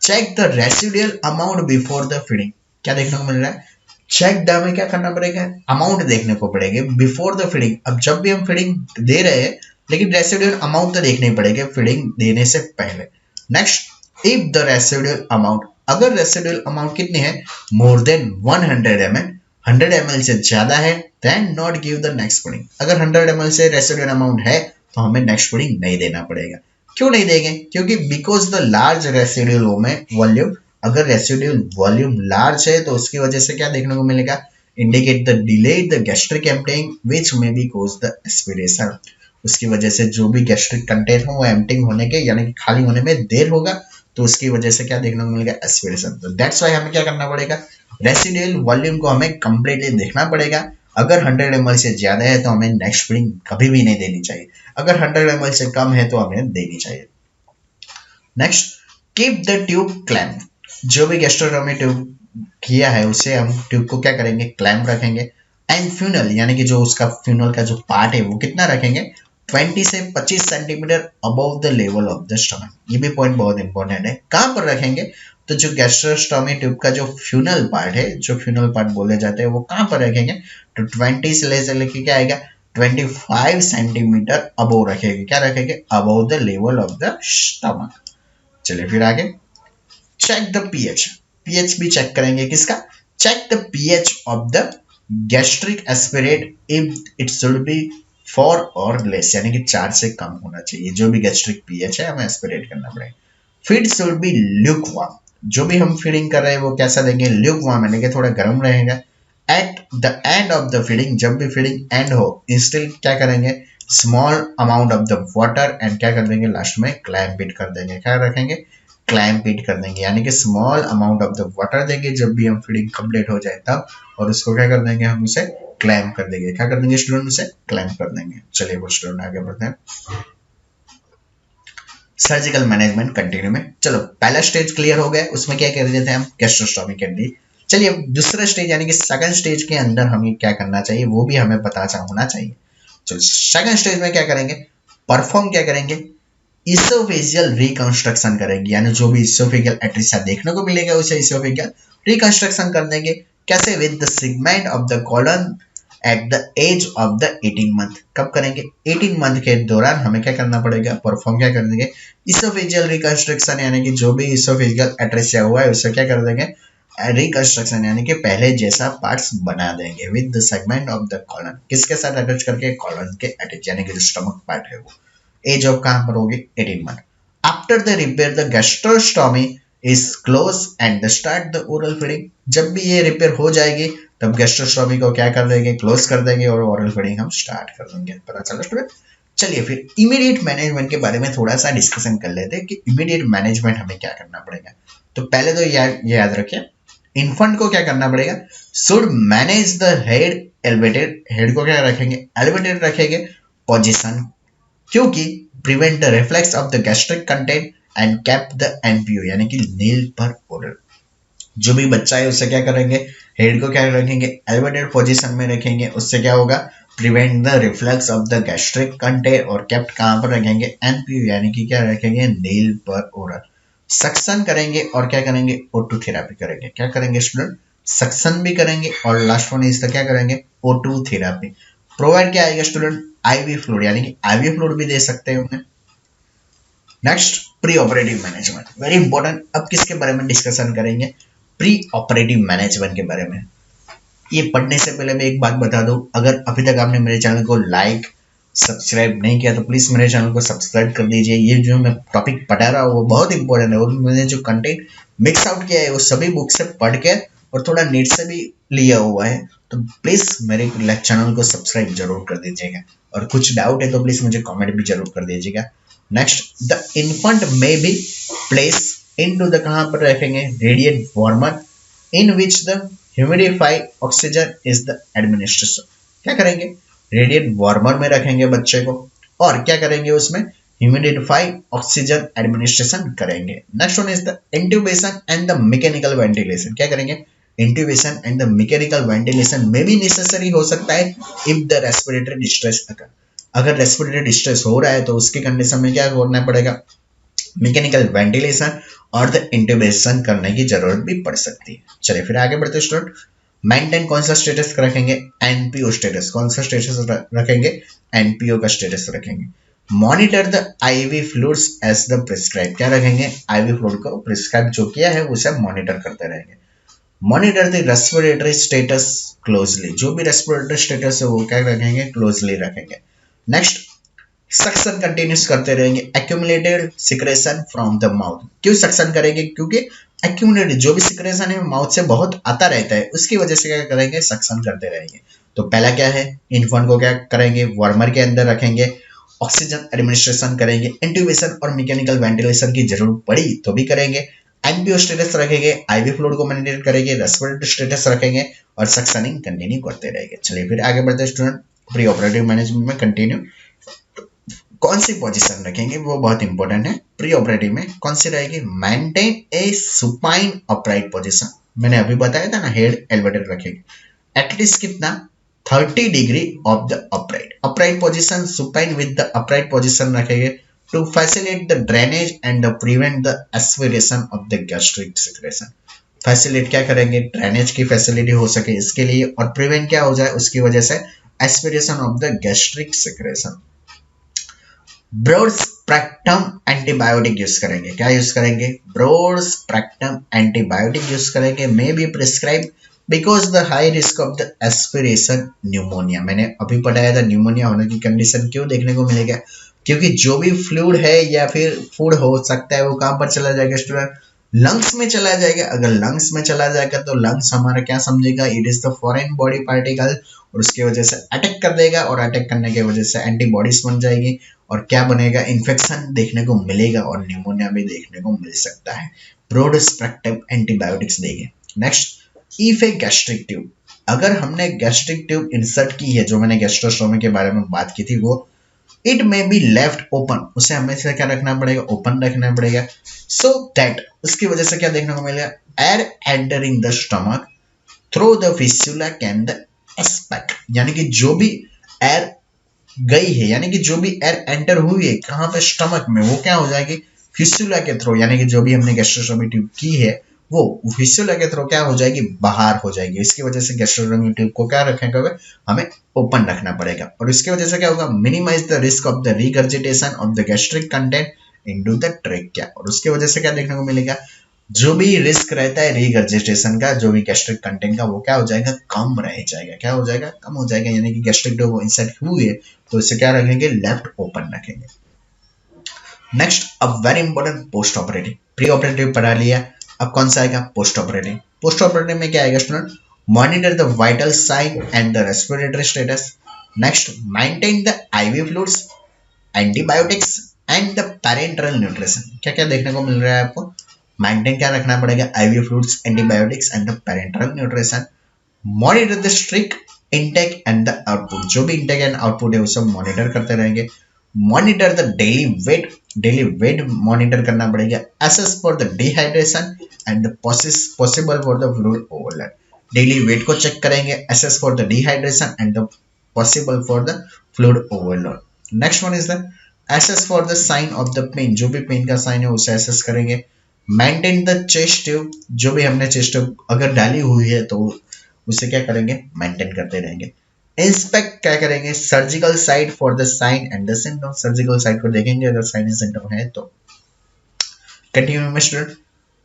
Check the residual amount before the feeding. क्या देखने को मिल रहा है, चेक द में क्या करना पड़ेगा, अमाउंट देखने को पड़ेगा बिफोर द फीडिंग। अब जब भी हम फीडिंग दे रहे हैं लेकिन रेसिडुअल अमाउंट तो देखने पड़ेगा फीडिंग देने से पहले। Next, if the residual amount, अगर रेसिडुअल अमाउंट कितनी है, मोर देन 100 ml, 100 ml से ज्यादा है, then not give the next feeding. अगर 100 ml से रेसिडुअल अमाउंट है तो हमें नेक्स्ट फीडिंग नहीं देना पड़ेगा। क्यों नहीं देंगे, क्योंकि because the large residual volume, अगर रेसिडुअल वॉल्यूम लार्ज है तो उसकी वजह से क्या देखने को मिलेगा, indicate the delay the gastric emptying which may be cause the aspiration. उसकी वजह से जो भी गैस्ट्रिक कंटेंट हो वो एम्प्टिंग होने के यानी कि खाली होने में देर होगा, तो उसकी वजह से क्या देखने को मिलेगा, एस्पिरेशन। तो दैट्स वाई हमें क्या करना पड़ेगा, रेसिडुअल वॉल्यूम को हमें कंप्लीटली देखना पड़ेगा। अगर 100 ml से ज्यादा है तो हमें नेक्स्ट फीडिंग कभी भी नहीं देनी चाहिए, अगर 100 ml से कम है तो हमें देनी चाहिए। Next, keep the tube clamp, जो भी गैस्ट्रोटोमी ट्यूब किया है उसे हम ट्यूब को क्या करेंगे, क्लैम्प रखेंगे। एंड फ्यूनल यानी कि जो उसका फ्यूनल का जो पार्ट है वो कितना रखेंगे, 20 से 25 centimetre above the level of the stomach. ये भी पॉइंट बहुत इंपॉर्टेंट है। कहाँ पर रखेंगे, तो जो गैस्ट्रोस्टोमी ट्यूब का जो फ्यूनल पार्ट है, जो फ्यूनल पार्ट बोले जाते हैं, वो कहाँ पर रखेंगे, तो 20 से लेके क्या आएगा 25 सेंटीमीटर अबव रखेंगे। क्या रखेंगे, above the level of the stomach. चलिए फिर आगे, चेक द पीएच, पीएच भी चेक करेंगे किसका, check the pH of the gastric aspirate if it should be 4 और लेस, यानी कि 4 से कम होना चाहिए। जो भी गैस्ट्रिक पीएच है हमें एस्पिरेट करना पड़ेगा। फीड शुड बी ल्यूकवार्म, जो भी हम फीडिंग कर रहे हैं वो कैसा देंगे, ल्यूकवार्म यानी कि थोड़ा गर्म रहेगा। At the end of the feeding, जब भी फीडिंग एंड हो, इंस्टिल क्या करेंगे, small amount of the water and क्या कर देंगे, लास्ट में क्लैम्प इट कर देंगे। क्या रखेंगे, क्लैम्प इट कर देंगे, यानी कि small amount of the water देंगे जब भी हम फीडिंग कंप्लीट हो जाए तब, और उसको क्या कर देंगे, हम उसे क्लैम्प कर देंगे। क्या कर देंगे स्टूडेंट, उसे क्लैम्प कर देंगे। चलिए वो स्टूडेंट आगे बढ़ते हैं सर्जिकल मैनेजमेंट कंटिन्यू में। चलो पहला स्टेज क्लियर हो गया, उसमें क्या कर रहे थे हम, गैस्ट्रोस्टोमी कर दी। चलिए अब दूसरा स्टेज यानी कि सेकंड स्टेज के अंदर हमें क्या करना चाहिए वो भी हमें पता होना चाहिए। चलो सेकंड स्टेज में क्या करेंगे, परफॉर्म क्या करेंगे, इसोफेजियल रिकंस्ट्रक्शन करेंगे, यानी जो भी इसोफेजियल एट्रिसा देखने को मिलेगा उसे इसोफेजियल रिकंस्ट्रक्शन कर देंगे। कैसे, with the segment of the colon at the age of the 18 month. कब करेंगे, 18 मंथ के दौरान हमें क्या करना पड़ेगा, परफॉर्म क्या कर देंगे, इसोफेजियल रिकंस्ट्रक्शन, यानी कि जो भी इसोफेजियल एट्रिसा हुआ है उससे क्या कर देंगे, रिकंस्ट्रक्शन, यानी कि पहले जैसा पार्ट्स बना देंगे। With the segment of the colon, किसके साथ अटैच करके, कॉलन के अटैच, यानी कि जो स्टमक पार्ट है वो। एज ऑफ कहां पर होगी, 18 month. After the repair the gastrostomy is close and start the oral feeding. जब भी ये रिपेयर हो जाएगी तब गैस्ट्रोस्टोमी को क्या कर देंगे, क्लोज कर देंगे और ओरल फीडिंग हम स्टार्ट कर देंगे। पता चला स्टूडेंट। चलिए फिर इमीडिएट मैनेजमेंट के बारे में थोड़ा सा डिस्कशन कर लेते हैं कि इमीडिएट मैनेजमेंट हमें क्या करना पड़ेगा। तो पहले तो याद रखिए, इन्फेंट को क्या करना पड़ेगा, should manage the head elevated, head को क्या रखेंगे, एलिवेटेड रखेंगे पोजीशन, क्योंकि prevent the reflex of the gastric content and cap the NPO, यानी कि नील पर ओरल। जो भी बच्चा है उससे क्या करेंगे, हेड को क्या रखेंगे, एलिवेटेड पोजीशन में रखेंगे, उससे क्या होगा, prevent the reflex of the gastric content, और कैप्ट कहां पर रखेंगे, एनपीओ, यानी कि क्या रखेंगे, नील पर ओरल। सक्शन करेंगे और क्या करेंगे, O2 थेरेपी करेंगे। क्या करेंगे स्टूडेंट, सक्शन भी करेंगे और लास्ट वन इसका क्या करेंगे, O2 थेरेपी। प्रोवाइड क्या आएगा स्टूडेंट, आईवी फ्लूइड, यानी कि आईवी फ्लूइड भी दे सकते हैं उन्हें। Next, pre operative management, very important. अब किसके बारे में डिस्कशन करेंगे, प्री ऑपरेटिव मैनेजमेंट के बारे में। ये पढ़ने से पहले मैं एक बात बता दूं, अगर अभी तक आपने मेरे चैनल को लाइक सब्सक्राइब नहीं किया तो प्लीज मेरे चैनल को सब्सक्राइब कर दीजिए। ये जो मैं टॉपिक पढ़ा रहा हूँ वो बहुत इंपॉर्टेंट है, और मैंने जो कंटेंट मिक्स आउट किया है वो सभी बुक से पढ़ के और थोड़ा नेट से भी लिया हुआ है। तो प्लीज मेरे चैनल को सब्सक्राइब जरूर कर दीजिएगा, और कुछ डाउट है तो प्लीज मुझे कमेंट भी जरूर कर दीजिएगा। नेक्स्ट, द इन्फेंट में बी प्लेस इनटू द, कहां पर रखेंगे, radiant warmer in which the humidify oxygen is the administration. क्या करेंगे, रेडिएंट वार्मर में रखेंगे बच्चे को, और क्या करेंगे उसमें ह्यूमिडिफाई ऑक्सीजन एडमिनिस्ट्रेशन करेंगे। Next one is the intubation and the mechanical ventilation. क्या करेंगे, intubation and the mechanical ventilation में भी नेसेसरी हो सकता है इफ द रेस्पिरेटरी डिस्ट्रेस अकर। अगर रेस्पिरेटरी डिस्ट्रेस हो रहा है तो उसकी कंडीशन में क्या करना पड़ेगा, मैकेनिकल वेंटिलेशन और द इंट्यूबेशन करने की जरूरत भी पड़ सकती है। चलिए फिर आगे बढ़ते स्टूडेंट। मेंटेन कौन सा स्टेटस रखेंगे, एनपीओ स्टेटस। कौन सा स्टेटस रखेंगे, एनपीओ का स्टेटस रखेंगे। Monitor the IV fluids as the prescribe. क्या रखेंगे, आईवी फ्लूइड को प्रिस्क्राइब जो किया है उसे मॉनिटर करते रहेंगे। Monitor the respiratory status closely. जो भी रेस्पिरेटरी स्टेटस है वो क्या रखेंगे, क्लोजली रखेंगे। नेक्स्ट, सक्शन कंटिन्यूस करते रहेंगे। Accumulated secretion from the mouth. क्यों सक्शन करेंगे, क्योंकि एक्यूमुलेटेड जो भी सिक्रेशन है माउथ से बहुत आता रहता है, उसकी वजह से क्या करेंगे, सक्शन करते रहेंगे। तो पहला क्या है, इन्फेंट को क्या करेंगे, वार्मर के अंदर रखेंगे, ऑक्सीजन एडमिनिस्ट्रेशन करेंगे, इंट्यूबेशन और मैकेनिकल वेंटिलेशन की जरूरत पड़ी तो भी करेंगे। एनपीओ स्टेटस रखेंगे, आईवी फ्लूइड को मॉनिटर करेंगे, रेस्पिरेटरी स्टेटस रखेंगे और सक्शनिंग कंटिन्यू करते रहेंगे। चलिए फिर आगे बढ़ते हैं स्टूडेंट, प्री ऑपरेटिव मैनेजमेंट में कंटिन्यू। कौन सी पोजीशन रखेंगे वो बहुत इंपॉर्टेंट है। प्री ऑपरेटिव में कौन सी रहेगी, मेंटेन ए सुपाइन अपराइट पोजीशन, मैंने अभी बताया था ना, हेड एलिवेटेड रखेंगे, एटलीस्ट कितना 30 degree of the upright position, supine with the upright position रखेंगे to facilitate the drainage and prevent the aspiration of the gastric secretion. Facilitate क्या करेंगे, ड्रेनेज की फैसिलिटी हो सके इसके लिए, और प्रिवेंट क्या हो जाए उसकी वजह से, aspiration of the gastric secretion. Broad spectrum antibiotic use करेंगे, क्या यूज करेंगे, ब्रॉड स्पेक्ट्रम एंटीबायोटिक यूज करेंगे, may be prescribe because the high risk of the aspiration pneumonia. मैंने अभी पढ़ाया था न्यूमोनिया होने की कंडीशन क्यों देखने को मिलेगा, क्योंकि जो भी फ्लूइड है या फिर फूड हो सकता है वो कहां पर चला जाएगा स्टूडेंट, लंग्स में चला जाएगा। अगर लंग्स में चला जाएगा तो लंग्स हमारा क्या समझेगा, it is the foreign body particle, और उसकी वजह से अटैक कर देगा, और अटैक करने की वजह से एंटीबॉडीज बन जाएगी, और क्या बनेगा, इन्फेक्शन देखने को मिलेगा, और न्यूमोनिया भी देखने को मिल सकता है। ब्रॉड स्पेक्ट्रम एंटीबायोटिक्स देंगे। Next, if A gastric tube, अगर हमने गैस्ट्रिक ट्यूब इंसर्ट की है, जो मैंने गैस्ट्रोस्टोमी के बारे में बात की थी, वो इट में बी लेफ्ट ओपन, उसे हमेशा क्या रखना पड़ेगा, ओपन रखना पड़ेगा, सो दैट उसकी वजह से क्या देखने को मिलेगा, air entering the stomach through the fistula can the aspect, यानी कि जो भी एयर गई है, यानी कि जो भी एयर एंटर हुई है कहां पे, स्टमक में, वो क्या हो जाएगी, फिस्टुला के थ्रू, यानी कि जो भी हमने गैस्ट्रोस्टोमी ट्यूब की है वो फिस्टुला के थ्रू क्या हो जाएगी, बाहर हो जाएगी। इसकी वजह से गैस्ट्रोस्टोमी ट्यूब को क्या रखेंगे, हमें ओपन रखना पड़ेगा, और इसकी वजह से क्या होगा, minimise the risk of the regurgitation of the gastric content into the trachea, और उसकी वजह से क्या देखने को मिलेगा, जो भी रिस्क रहता है रिगर्जिटेशन का, जो भी गैस्ट्रिक कंटेंट का, वो क्या हो जाएगा, कम रह जाएगा, क्या हो जाएगा, कम हो जाएगा, यानी कि गैस्ट्रिक ट्यूब इंसर्ट हुई है तो इसे क्या रखेंगे, लेफ्ट ओपन रखेंगे। नेक्स्ट, अब very important, post operative. Pre operative पढ़ा लिया, अब कौन सा आएगा, पोस्ट ऑपरेटिव। पोस्ट ऑपरेटिव में क्या आएगा student, monitor the vital sign and the respiratory status. Next, maintain the IV fluids, antibiotics and the parenteral nutrition. क्या क्या देखने को मिल रहा है आपको, मेंटेन क्या रखना पड़ेगा, IV fluids, antibiotics and the parenteral nutrition. Monitor the strict intake and the output, जो भी इनटेक एंड आउटपुट है उसे मॉनिटर करते रहेंगे। Monitor the daily weight monitor करना पड़ेगा। Assess for the dehydration and possible for the fluid overload, daily weight को चेक करेंगे, assess for the dehydration and the possible for the fluid overload. Next one is the assess for the sign of the pain, जो भी पेन का साइन है उसे असेस करेंगे। मेंटेन द चेस्ट ट्यूब, जो भी हमने चेस्ट ट्यूब अगर डाली हुई है तो उसे क्या करेंगे, मेंटेन करते रहेंगे। इंस्पेक्ट क्या करेंगे, surgical site for the sign and the symptom, surgical site को देखेंगे अगर साइन एंड सिम्टम है तो। कंटिन्यू में स्टूडेंट,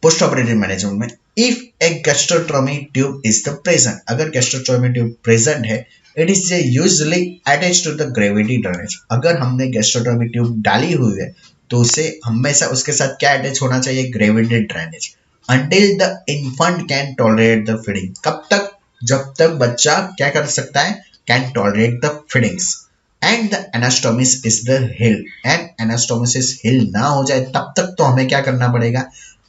पोस्ट ऑपरेटिव मैनेजमेंट में, if a gastrotomy tube is the present, अगर गैस्ट्रोटोमी ट्यूब प्रेजेंट है, it is usually attached to the gravity drainage, अगर हमने गैस्ट्रोटोमी ट्यूब डाली हुई है तो उसे हमेशा उसके साथ क्या अटैच होना चाहिए, gravity drainage, until the infant can tolerate the feeding, कब तक, जब तक बच्चा क्या कर सकता है, can tolerate the feedings, and the anastomosis is the heal, and anastomosis heal ना हो जाए तब तक तो हमें क्या करना पड़ेगा,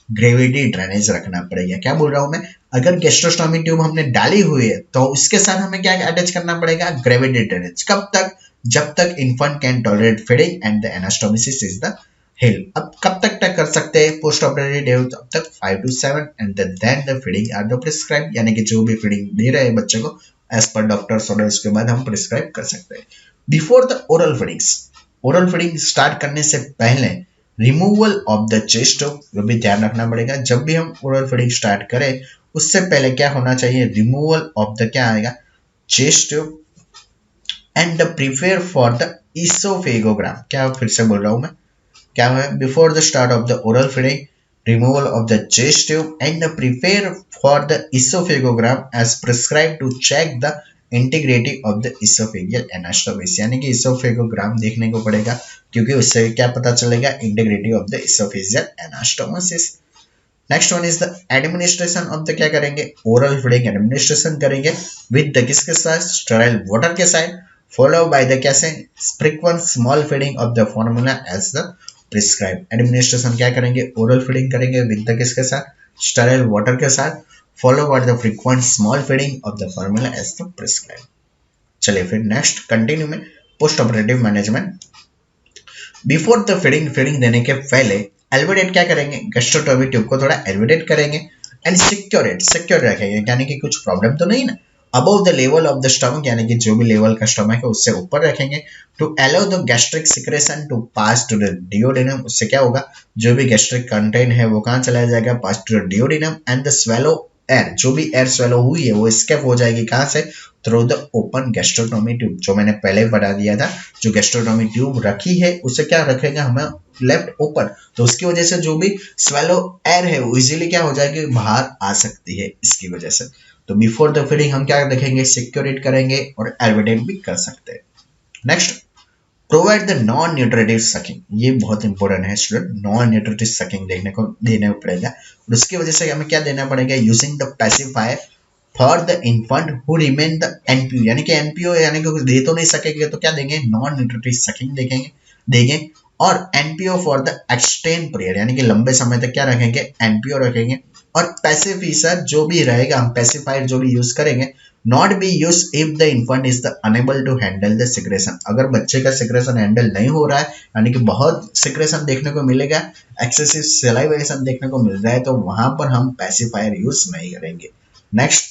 ग्रेविटी ड्रेनेज रखना पड़ेगा। क्या बोल रहा हूं मैं, अगर गैस्ट्रोस्टोमी ट्यूब हमने डाली हुई है तो उसके साथ हमें क्या अटैच करना पड़ेगा, ग्रेविटी ड्रेनेज, कब तक, जब तक infant can tolerate feeding and the anastomosis is the heal. अब कब तक कर सकते हैं पोस्ट ऑपरेटिव, तब तक 5 to 7 and then the feeding are the prescribe, यानी कि जो भी फीडिंग दे रहे हैं बच्चे को एज पर डॉक्टर्स ऑर्डर, उसके बाद हम प्रिस्क्राइब कर सकते हैं। Before the oral feedings, oral feeding start करने से पहले removal of the chest tube, वो भी ध्यान रखना पड़ेगा। जब भी हम ओरल फीडिंग स्टार्ट करें उससे पहले क्या होना चाहिए, रिमूवल ऑफ द क्या आएगा, chest tube, and the prepare for the oesophagogram. क्या फिर से बोल रहा हूं मैं, क्या है, before the start of the oral feeding, removal of the chest tube and prepare for the oesophagogram as prescribe to check the integrity of the oesophageal anastomosis, यानी कि इसोफेगोग्राम देखने को पड़ेगा क्योंकि उससे क्या पता चलेगा, integrity of the oesophageal anastomosis. Next one is the administration of the, क्या करेंगे, ओरल फीडिंग एडमिनिस्ट्रेशन करेंगे विद द किसके साथ, स्टेराइल वाटर के साथ, फॉलो बाय द कैसे, frequent small feeding of the formula as the prescribe. Administration क्या करेंगे, ओरल फीडिंग करेंगे विद द किसके साथ, स्टेराइल वाटर के साथ, follow by the frequent small feeding of the formula as the prescribe. चलिए फिर नेक्स्ट कंटिन्यू में post operative management. Before the feeding देने के पहले एलिवेटेड क्या करेंगे, गैस्ट्रोटोमी ट्यूब को थोड़ा एलिवेटेट करेंगे एंड सिक्योर रखेंगे, यानी कि कुछ प्रॉब्लम तो नहीं ना। Above the level of the stomach, यानी कि जो भी लेवल का स्टमक है उससे ऊपर रखेंगे। To allow the gastric secretion to pass to the duodenum, उससे क्या होगा, जो भी गैस्ट्रिक कंटेंट है वो कहाँ चला जाएगा, pass to the duodenum and the swallow air, जो भी एयर स्वेलो हुई है वो स्केप हो जाएगी कहाँ से, through the open gastrotomy tube, जो मैंने पहले बता दिया था। जो गैस्ट्रोटोमी ट्यूब रखी है उसे क्या रखेंगे हमें, लेफ्ट ओपन, तो उसकी वजह से जो भी स्वेलो एयर है वो इजीली क्या हो जाएगी, बाहर आ सकती है इसकी वजह से। तो बिफोर द फीडिंग हम क्या देखेंगे, सिक्योरेट करेंगे और एलिवेटेट भी कर सकते हैं। Next, provide the non nutritive sucking, ये बहुत इंपॉर्टेंट है स्टूडेंट, नॉन न्यूट्रिटिव सकिंग देने पड़ेगा और उसकी वजह से हमें क्या देना पड़ेगा, using the pacifier for the infant who remain the NPO, यानी कि एनपीओ यानी कि दे तो नहीं सकेंगे तो क्या देंगे, नॉन न्यूट्रिटिव सकिंग देंगे और NPO for the extend period, यानी कि लंबे समय तक क्या रखेंगे, एनपीओ रखेंगे। और पैसिफिसर जो भी रहेगा, हम पैसिफायर जो भी यूज करेंगे, not be use if the infant is the unable to handle the secretion, अगर बच्चे का सिक्रेशन हैंडल नहीं हो रहा है, यानी कि बहुत सिक्रेशन देखने को मिलेगा, एक्सेसिव सलाइवेशन देखने को मिल रहा है, तो वहां पर हम पैसिफायर यूज नहीं करेंगे। नेक्स्ट,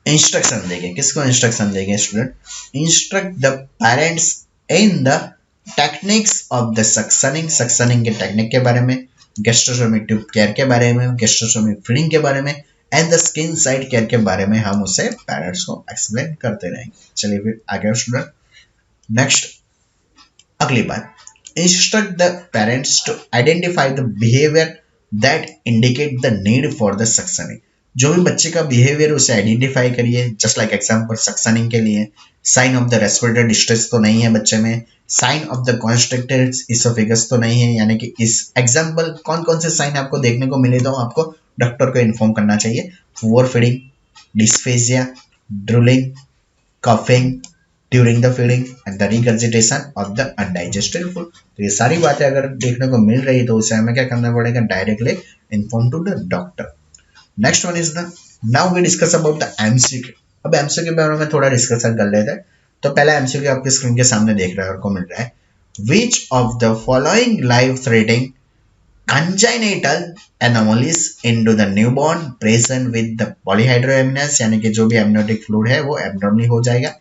इंस्ट्रक्शन देंगे, किसको इंस्ट्रक्शन देंगे student, instruct the parents in the techniques of the suctioning के टेक्निक के बारे में, गैस्ट्रोटोमी ट्यूब केयर के बारे में, गैस्ट्रोटोमी फीडिंग के बारे में and the skin side care के बारे में हम उसे पेरेंट्स को एक्सप्लेन करते रहेंगे। चलिए फिर आगे स्टूडेंट। नेक्स्ट, अगली बात, instruct the parents to identify the behaviour that indicate the need for the suctioning, जो भी बच्चे का बिहेवियर उसे आइडेंटिफाई करिए। जस्ट लाइक एग्जांपल, सक्सनिंग के लिए sign of the respiratory distress तो नहीं है बच्चे में, sign of the constricted oesophagus तो नहीं है, यानी कि इस एग्जांपल कौन कौन से साइन आपको देखने को मिले तो आपको डॉक्टर को इन्फॉर्म करना चाहिए, poor feeding, dysphagia, drooling, coughing during the feeding and the regurgitation of the undigested food. तो ये सारी बातें अगर देखने को मिल रही है तो उसे हमें क्या करना पड़ेगा, directly inform to the doctor. Next one is the, now we discuss about the MCQ. अब एमसीक्यू के बारे में थोड़ा डिस्कशन कर लेते हैं। तो पहला एमसीक्यू आपके स्क्रीन के सामने देख रहे हैं को मिल रहा है, which of the following life threatening congenital anomalies into the newborn present with the polyhydramnios, यानी कि जो भी एमनियोटिक फ्लूइड है वो एब्डोमिनल हो जाएगा,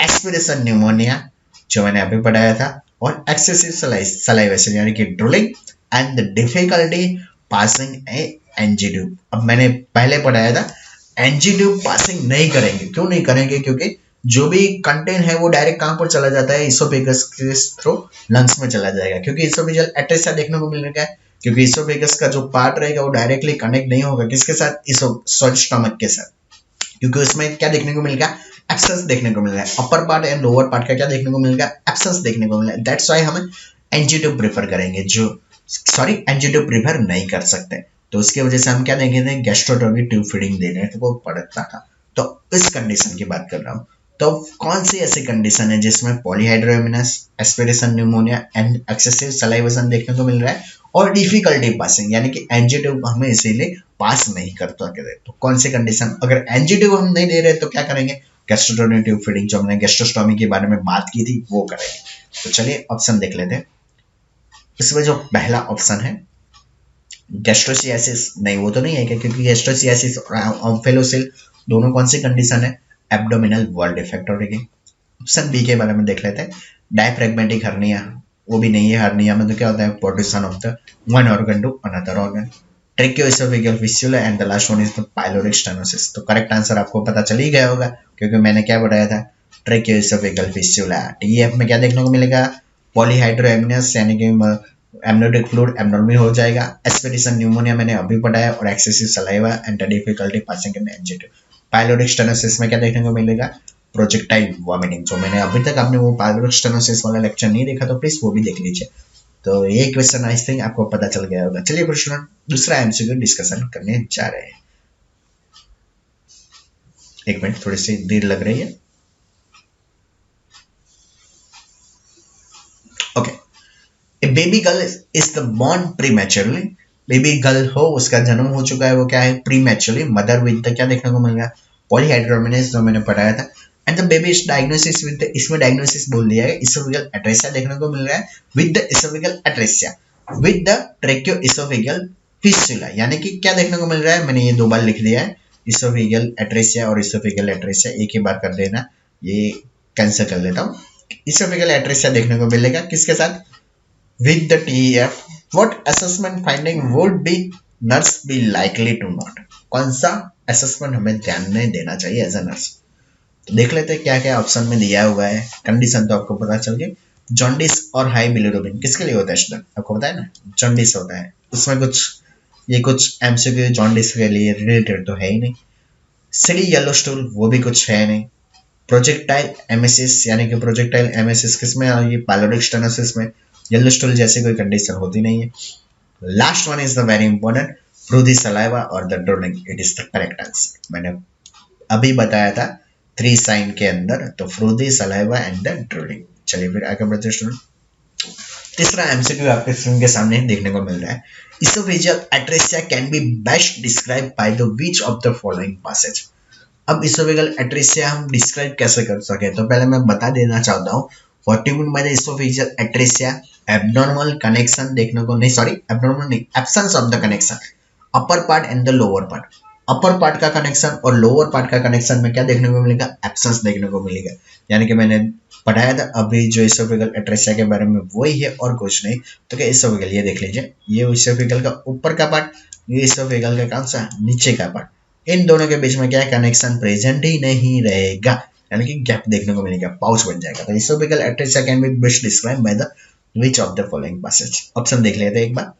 एस्पिरेशन न्यूमोनिया जो मैंने अभी पढ़ाया था, और एक्सेसिव सलाइवेशन यानी कि drooling and the difficulty passing a NG tube. अब मैंने पहले पढ़ाया था एनजी ट्यूब पासिंग नहीं करेंगे, क्यों नहीं करेंगे, क्योंकि जो भी कंटेंट है वो डायरेक्ट कहां पर चला जाता है, इसोफेगस के थ्रू लंग्स में चला जाएगा, क्योंकि इसोफेजियल एट्रेसिया देखने को मिलेगा, क्योंकि इसोफेगस का जो पार्ट रहेगा वो डायरेक्टली कनेक्ट नहीं होगा किसके साथ, स्टमक के साथ, क्योंकि उसमें क्या देखने को मिलेगा, एब्सेंस देखने को मिल रहा है, upper part and lower part का क्या देखने को मिलेगा, एब्सेंस देखने को मिल रहा है। दैट्स व्हाई हम एनजी ट्यूब प्रेफर करेंगे, एनजी ट्यूब प्रेफर नहीं कर सकते, तो उसकी वजह से हम क्या देंगे, गैस्ट्रोटोमी ट्यूब फीडिंग दे रहे थे वो पड़ता था। तो इस कंडीशन की बात कर रहा हूँ। तो कौन सी ऐसी कंडीशन है जिसमें polyhydramnios, aspiration pneumonia and excessive salivation देखने को मिल रहा है और डिफिकल्टी पासिंग, यानी कि एनजी ट्यूब हमें इसीलिए पास नहीं करता। तो कौन सी कंडीशन, अगर एनजी ट्यूब हम नहीं दे रहे तो क्या करेंगे, गैस्ट्रोटोमी ट्यूब फीडिंग जो हमने गैस्ट्रोस्टोमी के बारे में बात की थी वो करेंगे। तो चलिए ऑप्शन देख लेते हैं। इसमें जो पहला ऑप्शन है गैस्ट्रोसियासिस, नहीं वो तो नहीं है क्या, क्योंकि गैस्ट्रोसियासिस और ऑम्फेलोसिल दोनों कौन सी कंडीशन है, एब्डोमिनल वॉल डिफेक्ट हो रही है। ऑप्शन बी के बारे में देख लेते हैं, डायफ्रैग्मेटिक हर्निया, वो भी नहीं है, हर्निया में तो क्या होता है, portion of the one organ to another organ, tracheoesophageal fistula and the last one is the pyloric stenosis. तो करेक्ट आंसर आपको पता चल ही गया होगा, क्योंकि मैंने क्या बताया था, ट्रेकियोएसोफेजियल फिस्टुला। टीएफ में क्या देखने को मिलेगा, पॉलीहाइड्रोएमिनस यानी कि एमनियोटिक फ्लूइड एब्नॉर्मल हो जाएगा, एस्पिरेशन न्यूमोनिया मैंने अभी पढ़ाया, और excessive saliva and difficulty passing in NG tube. Pyloric stenosis में क्या देखने को मिलेगा, प्रोजेक्टाइल वॉमिटिंग, जो मैंने अभी तक आपने वो पाइलोरिक स्टेनोसिस वाला लेक्चर नहीं देखा तो प्लीज वो भी देख लीजिए। तो ये क्वेश्चन आई थिंक आपको पता चल गया होगा। चलिए प्रश्न दूसरा एमसीक्यू डिस्कशन करने जा रहे हैं। एक मिनट, थोड़ी सी देर लग रही है। Okay, A baby girl is the born प्रीमैच्योरली, baby girl हो उसका जन्म हो चुका है, वो क्या है, प्रीमैच्योरली, मदर विद द क्या देखने को मिल रहा है, पॉलीहाइड्रोमिनस जो मैंने पढ़ाया था, and the baby is diagnosis with, इसमें डायग्नोसिस बोल दिया है, इसोफेगल एट्रेसिया देखने को मिल रहा है with the oesophageal atresia with the tracheoesophageal fistula, यानी कि क्या देखने को मिल रहा है, मैंने ये 2 बार लिख दिया है, इसोफेगल एट्रेसिया और इसोफेगल एट्रेसिया एक ही बार कर देना, ये कैंसिल कर लेता हूँ। इसोफेगल एट्रेसिया देखने को मिलेगा किसके साथ, with the TEF। What assessment finding would be nurse be likely to note, कौन सा असेसमेंट हमें ध्यान में देना चाहिए एज अ नर्स। तो देख लेते हैं क्या क्या ऑप्शन में दिया हुआ है। कंडीशन तो आपको पता चल गई, जॉन्डिस और हाई बिलिरुबिन किसके लिए होता है स्टूडेंट, आपको पता है ना, जॉन्डिस होता है। उसमें कुछ एमसीक्यू जॉन्डिस के लिए रिलेटेड तो है ही नहीं। सिली येलो स्टूल वो भी कुछ है नहीं। प्रोजेक्टाइल एमेसिस, यानी कि प्रोजेक्टाइल एमेसिस किसमें आ रही है, पाइलोरिक स्टेनोसिस में। येलो स्टूल जैसी कोई कंडीशन होती नहीं है। Last one is the very important, through the saliva और the drooling, it is the correct answer. मैंने अभी बताया था 3 साइन के अंदर, तो through the saliva and the drooling. चलिए फिर आगे बढ़ते स्टूडेंट। तीसरा एमसीक्यू आपके स्क्रीन के सामने देखने को मिल रहा है, oesophageal atresia can be best describe by the which of the following passage. अब इसोफेजियल एट्रेसिया हम डिस्क्राइब कैसे कर सके, तो पहले मैं बता देना चाहता हूँ what you mean by the oesophageal atresia. Abnormal connection देखने को नहीं, सॉरी एब्नॉर्मल नहीं, absence of the connection upper part and the lower part. Upper part का कनेक्शन और लोअर पार्ट का कनेक्शन में क्या देखने को मिलेगा, एब्सेंस देखने को मिलेगा। यानी कि मैंने पढ़ाया था अभी जो इसोफेगल एट्रेसिया के बारे में वही है और कुछ नहीं। तो क्या इसोफेगल, ये देख लीजिए, ये इसोफेगल का ऊपर का पार्ट, ये इसोफेगल का कौन सा नीचे का पार्ट, इन दोनों के बीच में क्या कनेक्शन प्रेजेंट ही नहीं रहेगा, यानी कि गैप देखने को मिलेगा, पाउच बन जाएगा। तो oesophageal atresia can be best described by the which of the following passage. Option देख लेते हैं एक बार।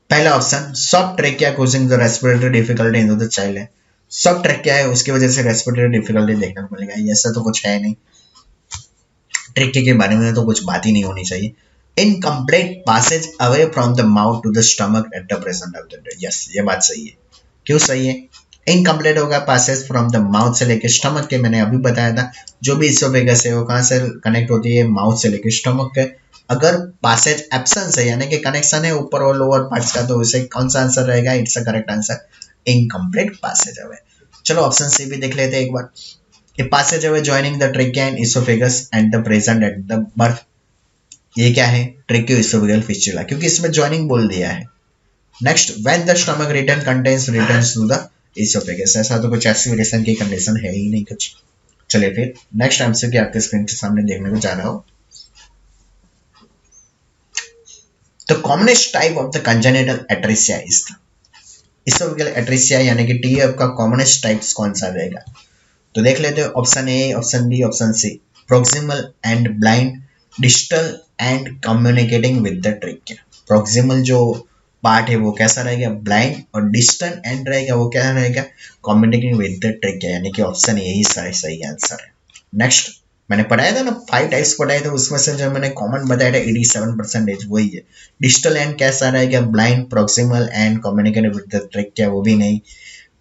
पहला option, soft trachea causing the respiratory difficulty in the child है। सॉफ्ट ट्रेकिया है उसकी वजह से रेस्पिरेटरी डिफिकल्टी देखने को मिलेगा, ऐसा तो कुछ है नहीं, ट्रेकिया के बारे में तो कुछ बात ही नहीं होनी चाहिए। Incomplete passage away from the mouth to the stomach at the present of the, yes ये बात सही है। क्यों सही है, इनकम्प्लीट होगा पासेज फ्रॉम द माउथ से लेकर स्टमक के, मैंने अभी बताया था जो भी इसोफेगस है वो कहाँ से कनेक्ट होती है, माउथ से लेकर स्टमक के। अगर पासेज एब्सेंस है यानी कि कनेक्शन है ऊपर और लोअर पार्ट्स का, तो उसे कौन सा आंसर रहेगा, it's a correct answer, incomplete passage away. चलो ऑप्शन सी भी देख लेते हैं एक बार। A passage away joining the trachea and esophagus and the present at the birth, ये क्या है, ट्रेकियोइसोफेगल फिस्टुला, क्योंकि इसमें ज्वाइनिंग बोल दिया है। Next, when the stomach return contains returns to the esophagus, ऐसा तो कुछ एस्पिरेशन की कंडीशन है ही नहीं कुछ। चलिए फिर नेक्स्ट एमसीक्यू आपके स्क्रीन के सामने देखने को जा रहा हो। The commonest type of the congenital atresia is the esophageal atresia, यानी कि TF का commonest types कौन सा रहेगा, तो देख लेते हैं। Option A, option B, option C. Proximal end blind, distal end communicating with the trachea. Proximal जो पार्ट है वो कैसा रहेगा, ब्लाइंड, और डिस्टल एंड रहेगा वो क्या रहेगा, कम्युनिकेटिंग विद द ट्रेकिया, यानी कि ऑप्शन यही सही आंसर है। नेक्स्ट, मैंने पढ़ाया था ना 5 टाइप्स पढ़ाए थे, उसमें से जो मैंने कॉमन बताया था 87% वही है। डिस्टल एंड कैसा रहेगा, blind, proximal and communicating with the trachea वो भी नहीं।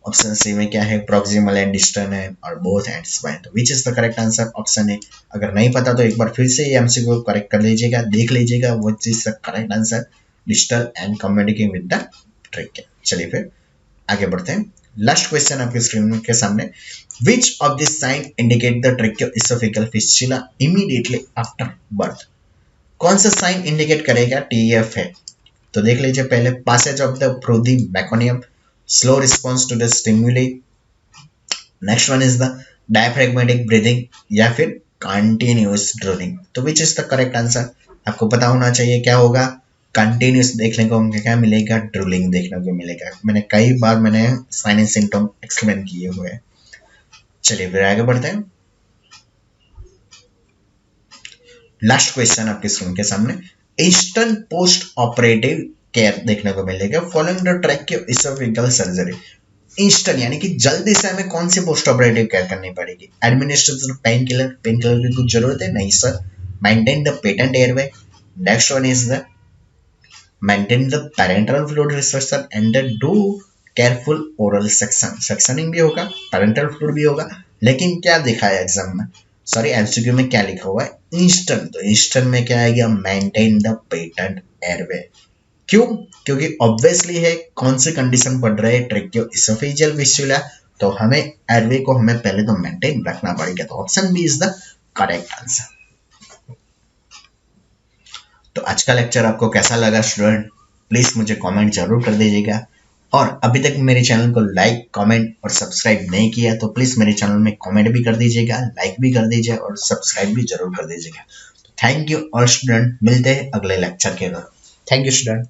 ऑप्शन सी में क्या है, प्रोक्सिमल एंड डिस्टल है और both ends bind, which is the correct answer, option A. अगर नहीं पता तो एक बार फिर से ये एमसीक्यू को करेक्ट कर लीजिएगा, देख लीजिएगा, विच is the correct answer, distal end communicating with the trachea. चलिए फिर आगे बढ़ते हैं। लास्ट क्वेश्चन आपके स्क्रीन के सामने, which of this sign indicate the tracheoesophageal fistula immediately after birth. कौन सा साइन इंडिकेट करेगा TF है, तो देख लीजिए पहले, passage of the through the meconium, slow response to the stimuli, next one is the diaphragmatic breathing, या फिर continuous drooling। तो which is the correct answer, आपको पता होना चाहिए क्या होगा, continuous देखने को क्या मिलेगा, ड्रूलिंग देखने को मिलेगा। मैंने कई बार साइन एंड सिम्टम एक्सप्लेन किए हुए हैं। चलिए फिर आगे बढ़ते हैं। लास्ट क्वेश्चन आपके स्क्रीन के सामने, इंस्टेंट पोस्ट ऑपरेटिव केयर देखने को मिलेगा फॉलोइंग द ट्रेकियोइसोफेगल सर्जरी। इंस्टेंट यानी कि जल्दी से हमें कौन सी पोस्ट ऑपरेटिव केयर करनी पड़ेगी, एडमिनिस्ट्रेशन पेन किलर की कुछ जरूरत है नहीं sir, maintain the patent airway, next one is the maintain the parental fluid researcher and do careful oral sectioning भी होगा, पैरेंटल फ्लूइड भी होगा। लेकिन क्या दिखा है एग्जाम में, सॉरी एमसीक्यू में क्या लिखा हुआ है, इंस्टेंट, तो इंस्टेंट में क्या आएगा, मेंटेन द पेटेंट एयरवे। क्यों, क्योंकि ऑब्वियसली है कौन सी कंडीशन पढ़ रहे हैं, ट्रेकियोइसोफेजियल फिस्टुला तो हमें एयरवे को हमें पहले तो मेंटेन रखना पड़ेगा, तो option B is the correct answer. तो आज का लेक्चर आपको कैसा लगा स्टूडेंट, प्लीज मुझे कमेंट जरूर कर दीजिएगा। और अभी तक मेरे चैनल को लाइक, कमेंट और सब्सक्राइब नहीं किया तो प्लीज मेरे चैनल में कमेंट भी कर दीजिएगा, लाइक भी कर दीजिए और सब्सक्राइब भी जरूर कर दीजिएगा। थैंक यू और स्टूडेंट, मिलते हैं अगले लेक्चर के बाद। Thank you student.